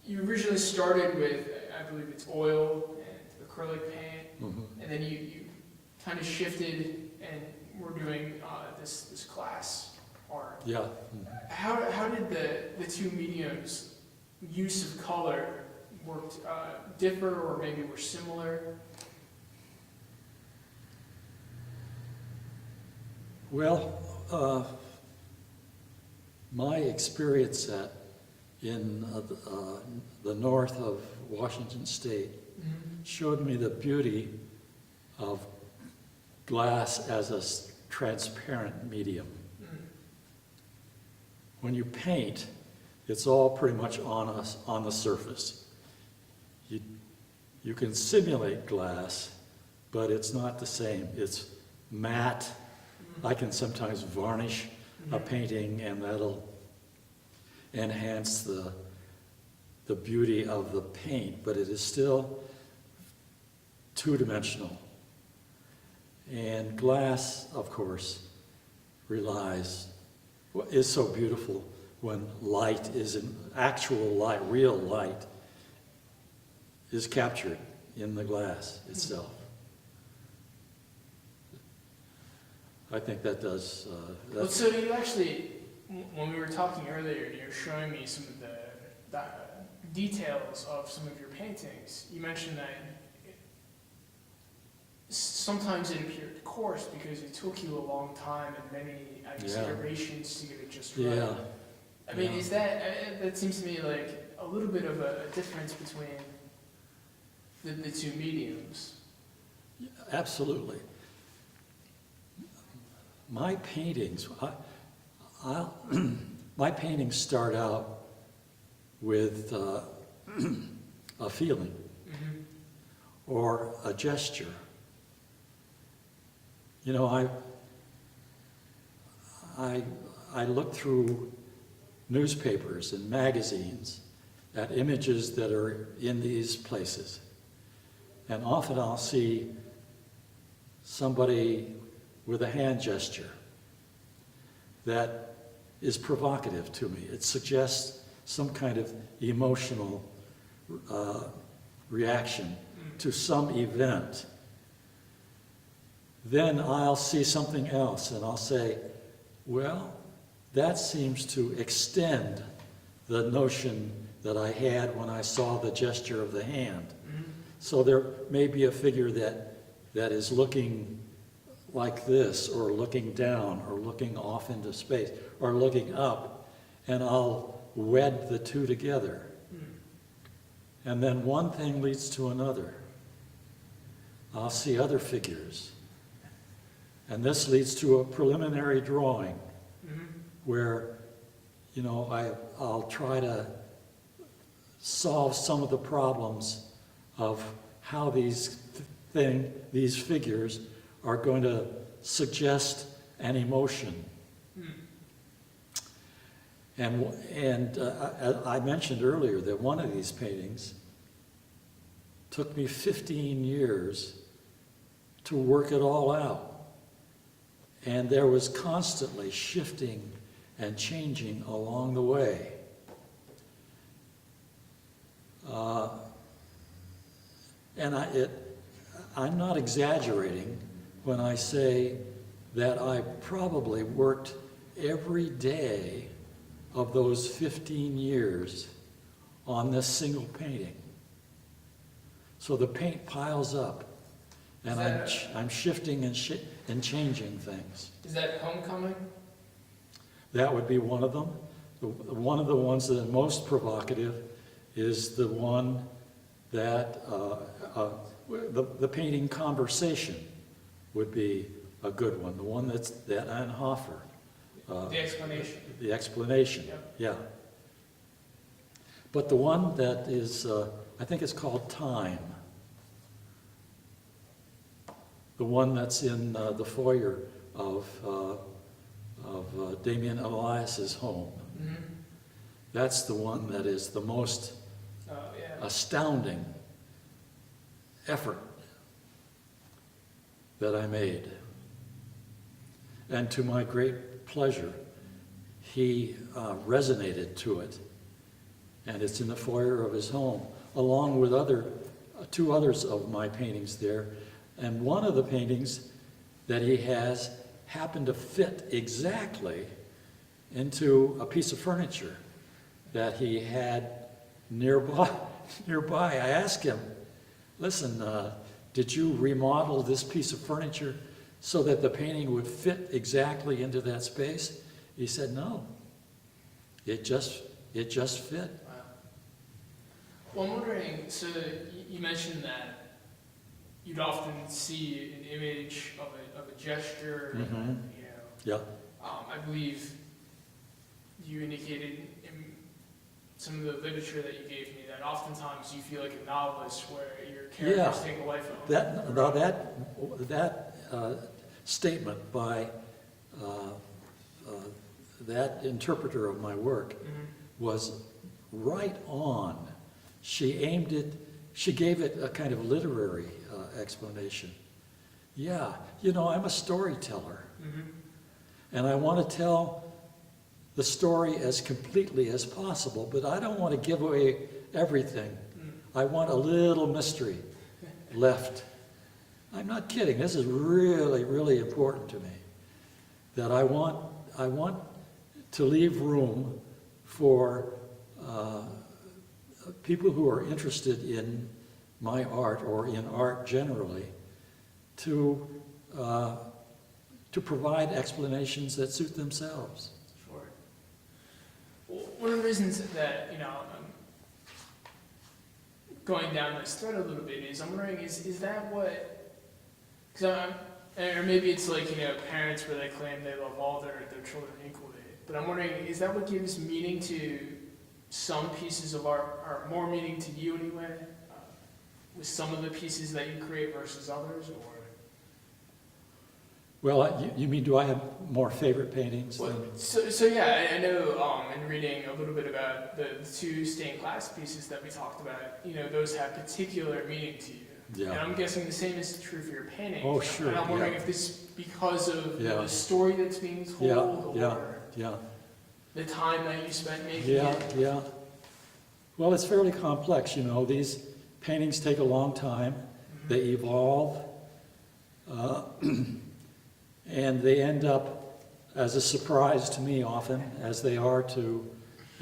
you originally started with, I believe it's oil and acrylic paint, and then you kind of shifted and we're doing this glass art. Yeah. How did the two mediums' use of color worked differ, or maybe were similar? Well, my experience in the north of Washington State showed me the beauty of glass as a transparent medium. When you paint, it's all pretty much on the surface. You can simulate glass, but it's not the same. It's matte. I can sometimes varnish a painting, and that'll enhance the beauty of the paint, but it is still two-dimensional. And glass, of course, is so beautiful when light is in actual light, real light is captured in the glass itself. I think that does. Well, so you actually, when we were talking earlier, you were showing me some of the details of some of your paintings. You mentioned that sometimes it appeared coarse because it took you a long time and many, I guess, iterations to get it just right. Yeah. I mean, is that seems to me like a little bit of a difference between the two mediums? Absolutely. My paintings, my paintings start out with a feeling or a gesture. You know, I look through newspapers and magazines at images that are in these places, and often I'll see somebody with a hand gesture that is provocative to me. It suggests some kind of emotional reaction to some event. Then I'll see something else and I'll say, well, that seems to extend the notion that I had when I saw the gesture of the hand. So there may be a figure that is looking like this, or looking down, or looking off into space, or looking up, and I'll wed the two together. And then one thing leads to another. I'll see other figures. And this leads to a preliminary drawing where, you know, I'll try to solve some of the problems of how these thing, these figures, are going to suggest an emotion. And I mentioned earlier that one of these paintings took me 15 years to work it all out. And there was constantly shifting and changing along the way. And I'm not exaggerating when I say that I probably worked every day of those 15 years on this single painting. So the paint piles up, and I'm shifting and changing things. Is that Homecoming? That would be one of them. One of the ones that are most provocative is the one that, the painting Conversation would be a good one, the one that Anhofer. The explanation. The explanation, Yep. yeah. But the one that is, I think it's called Time. The one that's in the foyer of Damien Elias's home. Mm-hmm. That's the one that is the most Yeah. astounding effort that I made. And to my great pleasure, he resonated to it. And it's in the foyer of his home, along with two others of my paintings there. And one of the paintings that he has happened to fit exactly into a piece of furniture that he had nearby. I asked him, listen, did you remodel this piece of furniture so that the painting would fit exactly into that space? He said, no, it just fit. Wow. Well, I'm wondering, so you mentioned that you'd often see an image of a gesture, Mm-hmm. you know. Yeah, I believe you indicated in some of the literature that you gave me that oftentimes you feel like a novelist where your characters take a life of that statement by that interpreter of my work was right on. She gave it a kind of literary explanation. Yeah, I'm a storyteller, and I want to tell the story as completely as possible, but I don't want to give away everything. I want a little mystery left. I'm not kidding. This is really, really important to me. That I want to leave room for people who are interested in my art or in art generally to provide explanations that suit themselves. Sure. Well, one of the reasons that, I'm going down this thread a little bit is I'm wondering, is that what, or maybe it's like, parents where they claim they love all their children equally, but I'm wondering, is that what gives meaning to some pieces of art, or more meaning to you anyway, with some of the pieces that you create versus others, or? Well, you mean, do I have more favorite paintings? Well, so yeah, I know in reading a little bit about the two stained glass pieces that we talked about, those have particular meaning to you. Yeah. And I'm guessing the same is true for your paintings. Oh, sure. And I'm wondering yeah. if this is because of Yeah. the story that's being told, Yeah. the time that you spent making it. Yeah. Well, it's fairly complex, These paintings take a long time. They evolve. And they end up as a surprise to me often, as they are to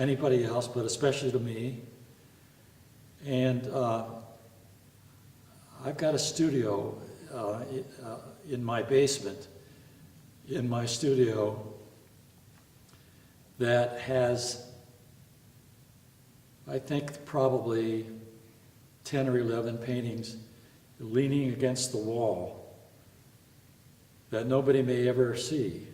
anybody else, but especially to me. And I've got a studio in my basement, in my studio, that has, I think, probably 10 or 11 paintings leaning against the wall that nobody may ever see,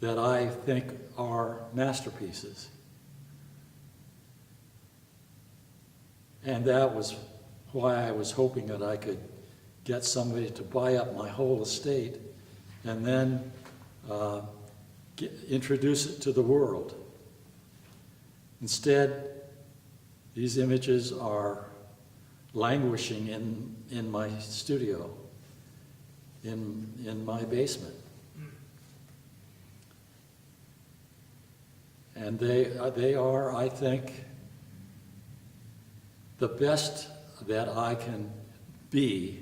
that I think are masterpieces. And that was why I was hoping that I could get somebody to buy up my whole estate and then introduce it to the world. Instead, these images are languishing in my studio, in my basement. And they are, I think, the best that I can be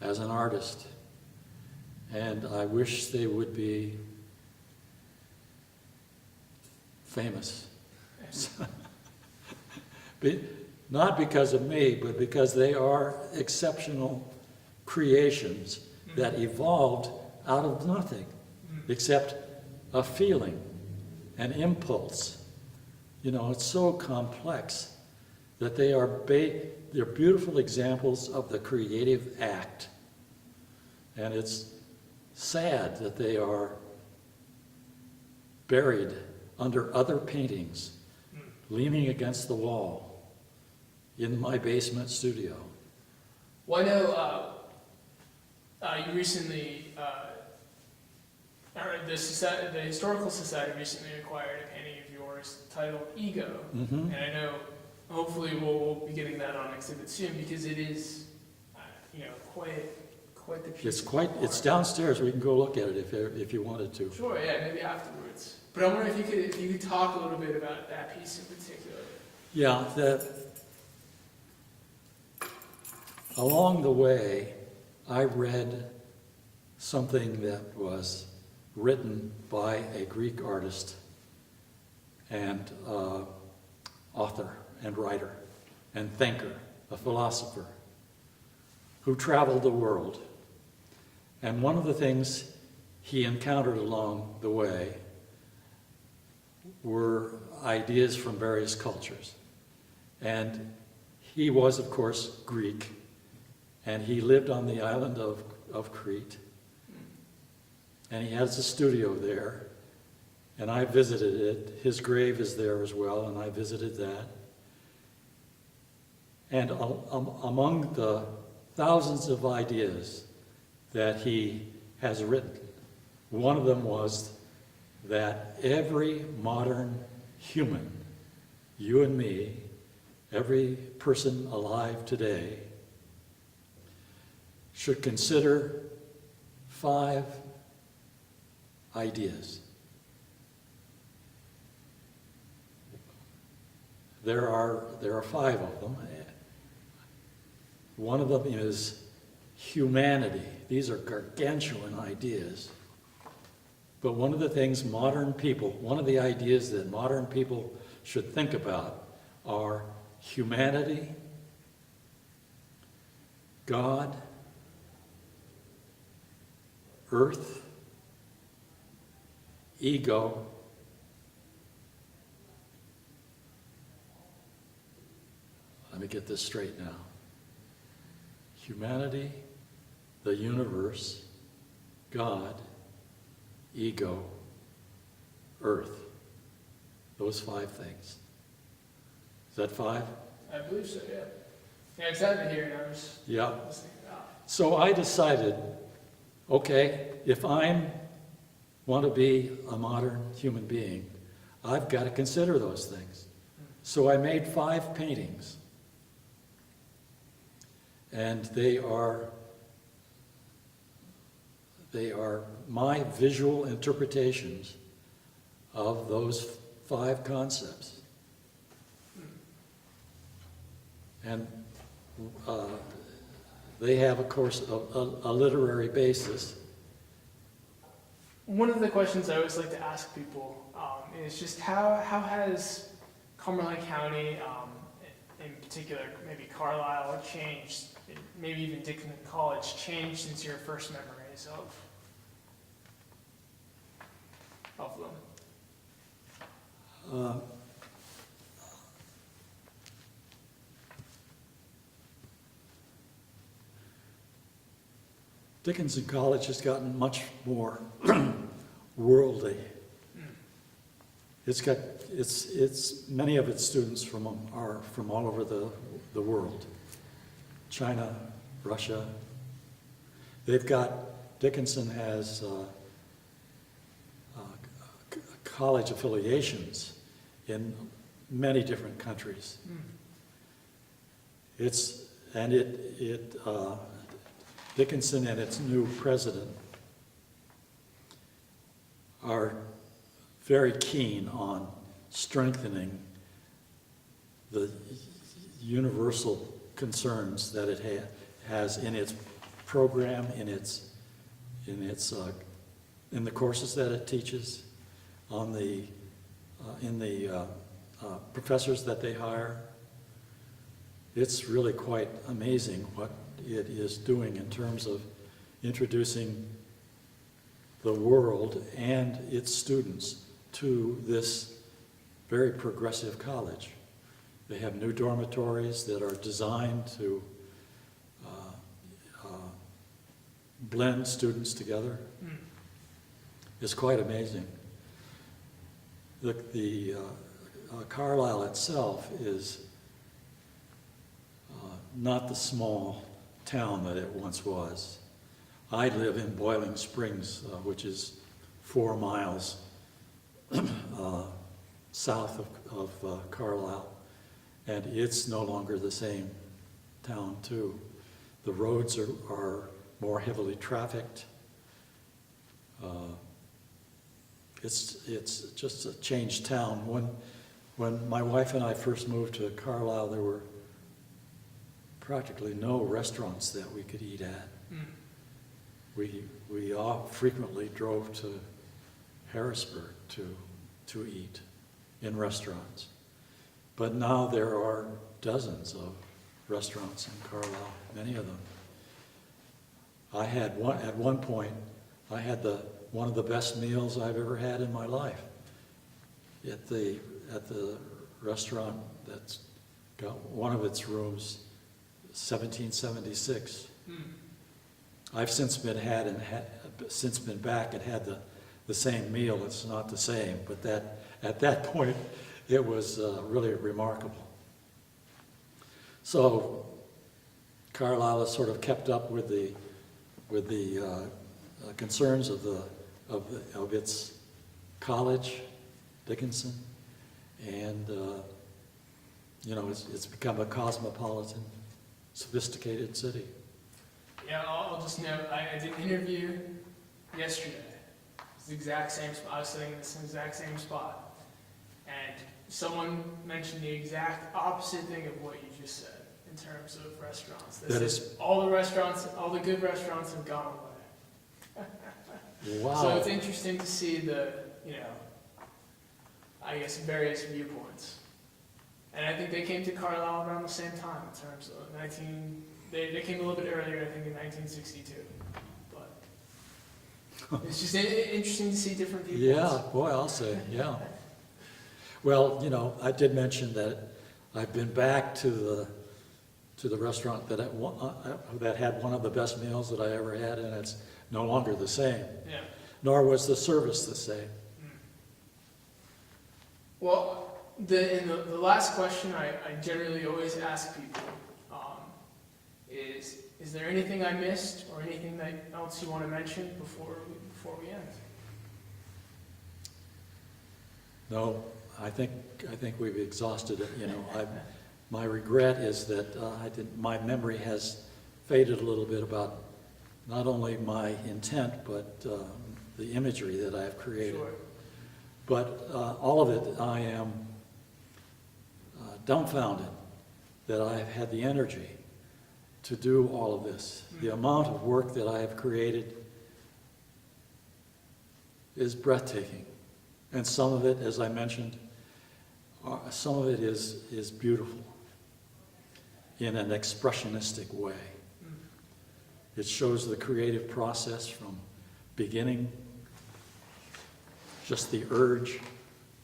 as an artist. And I wish they would be famous. Not because of me, but because they are exceptional creations that evolved out of nothing, except a feeling, an impulse. You know, it's so complex that they're beautiful examples of the creative act. And it's sad that they are buried under other paintings, leaning against the wall in my basement studio. Well, I know you recently, or the Historical Society recently acquired a painting of yours titled Ego. Mm-hmm. And I know hopefully we'll be getting that on exhibit soon, because it is, quite the piece. It's downstairs. We can go look at it if you wanted to. Sure, yeah, maybe afterwards. But I'm wondering if you could talk a little bit about that piece in particular. Yeah, along the way, I read something that was written by a Greek artist and author and writer and thinker, a philosopher, who traveled the world. And one of the things he encountered along the way were ideas from various cultures. And he was, of course, Greek, and he lived on the island of Crete. And he has a studio there, and I visited it. His grave is there as well, and I visited that. And among the thousands of ideas that he has written, one of them was that every modern human, you and me, every person alive today, should consider 5 ideas. There are 5 of them. One of them is humanity. These are gargantuan ideas. But one of the things one of the ideas that modern people should think about are humanity, God, Earth, ego, let me get this straight now. Humanity, the universe, God, ego, Earth. Those 5 things. Is that 5? I believe so, yeah. Yeah, excited to hear it. I was listening to that. So I decided, okay, if I want to be a modern human being, I've got to consider those things. So I made 5 paintings. And they are my visual interpretations of those 5 concepts. And they have, of course, a literary basis. One of the questions I always like to ask people is just how has Cumberland County, in particular, maybe Carlisle, changed, maybe even Dickinson College, changed since your first memories of them? Dickinson College has gotten much more worldly. It's many of its students are from all over the world. China, Russia. Dickinson has college affiliations in many different countries. Dickinson and its new president are very keen on strengthening the universal concerns that it has in its program, in the courses that it teaches, in the professors that they hire. It's really quite amazing what it is doing in terms of introducing the world and its students to this very progressive college. They have new dormitories that are designed to blend students together. It's quite amazing. The Carlisle itself is not the small town that it once was. I live in Boiling Springs, which is 4 miles south of Carlisle, and it's no longer the same town too. The roads are more heavily trafficked. It's just a changed town. When my wife and I first moved to Carlisle, there were practically no restaurants that we could eat at. We frequently drove to Harrisburg to eat in restaurants. But now there are dozens of restaurants in Carlisle, many of them. At one point, I had one of the best meals I've ever had in my life at the restaurant that's got one of its rooms, 1776. I've since been back and had the same meal. It's not the same, but at that point it was really remarkable. So Carlisle has sort of kept up with the concerns of its college, Dickinson, and it's become a cosmopolitan, sophisticated city. Yeah, I'll just note, I did an interview yesterday. It's the exact same spot. I was sitting in this exact same spot. And someone mentioned the exact opposite thing of what you just said in terms of restaurants. They said all the good restaurants have gone away. Wow. So it's interesting to see the, I guess, various viewpoints. And I think they came to Carlisle around the same time in terms of they came a little bit earlier, I think in 1962. But it's just interesting to see different viewpoints. Yeah, boy, I'll say, yeah. Well, I did mention that I've been back to the restaurant that had one of the best meals that I ever had, and it's no longer the same. Yeah. Nor was the service the same. Well, in the last question I generally always ask people is there anything I missed or anything else you want to mention before we end? No, I think we've exhausted it. My regret is that my memory has faded a little bit about not only my intent, but the imagery that I've created. Sure. But all of it, I am dumbfounded that I've had the energy to do all of this. The amount of work that I have created is breathtaking. And some of it, as I mentioned, some of it is beautiful in an expressionistic way. It shows the creative process from beginning, just the urge,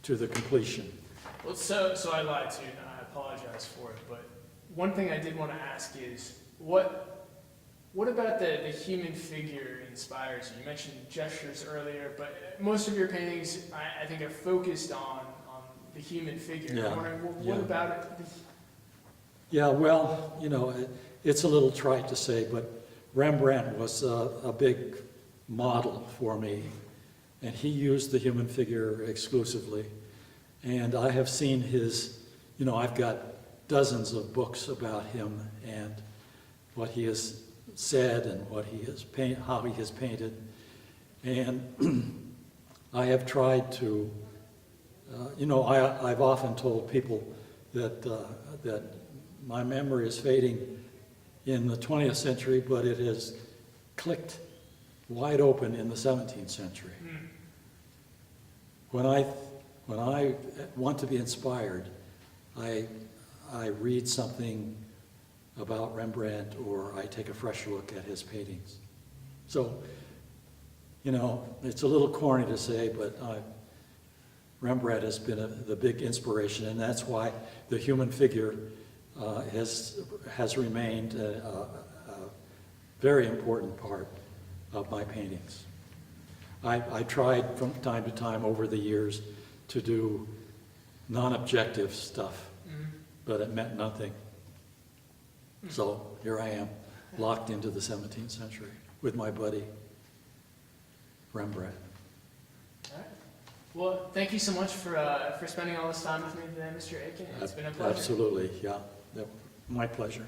to the completion. Well, so I lied to you, and I apologize for it, but one thing I did want to ask is, what about the human figure inspires you? You mentioned gestures earlier, but most of your paintings, I think, are focused on the human figure. Yeah. I'm wondering, what about it? Yeah, well, it's a little trite to say, but Rembrandt was a big model for me, and he used the human figure exclusively. And I have seen his, I've got dozens of books about him and what he has said and what he has how he has painted. And I have tried to, I've often told people that that my memory is fading in the 20th century, but it has clicked wide open in the 17th century. When I want to be inspired, I read something about Rembrandt, or I take a fresh look at his paintings. So, it's a little corny to say, but Rembrandt has been the big inspiration, and that's why the human figure has remained a very important part of my paintings. I tried from time to time over the years to do non-objective stuff, but it meant nothing. So here I am, locked into the 17th century with my buddy Rembrandt. All right. Well, thank you so much for spending all this time with me today, Mr. Akin. It's been a pleasure. Absolutely, yeah. My pleasure.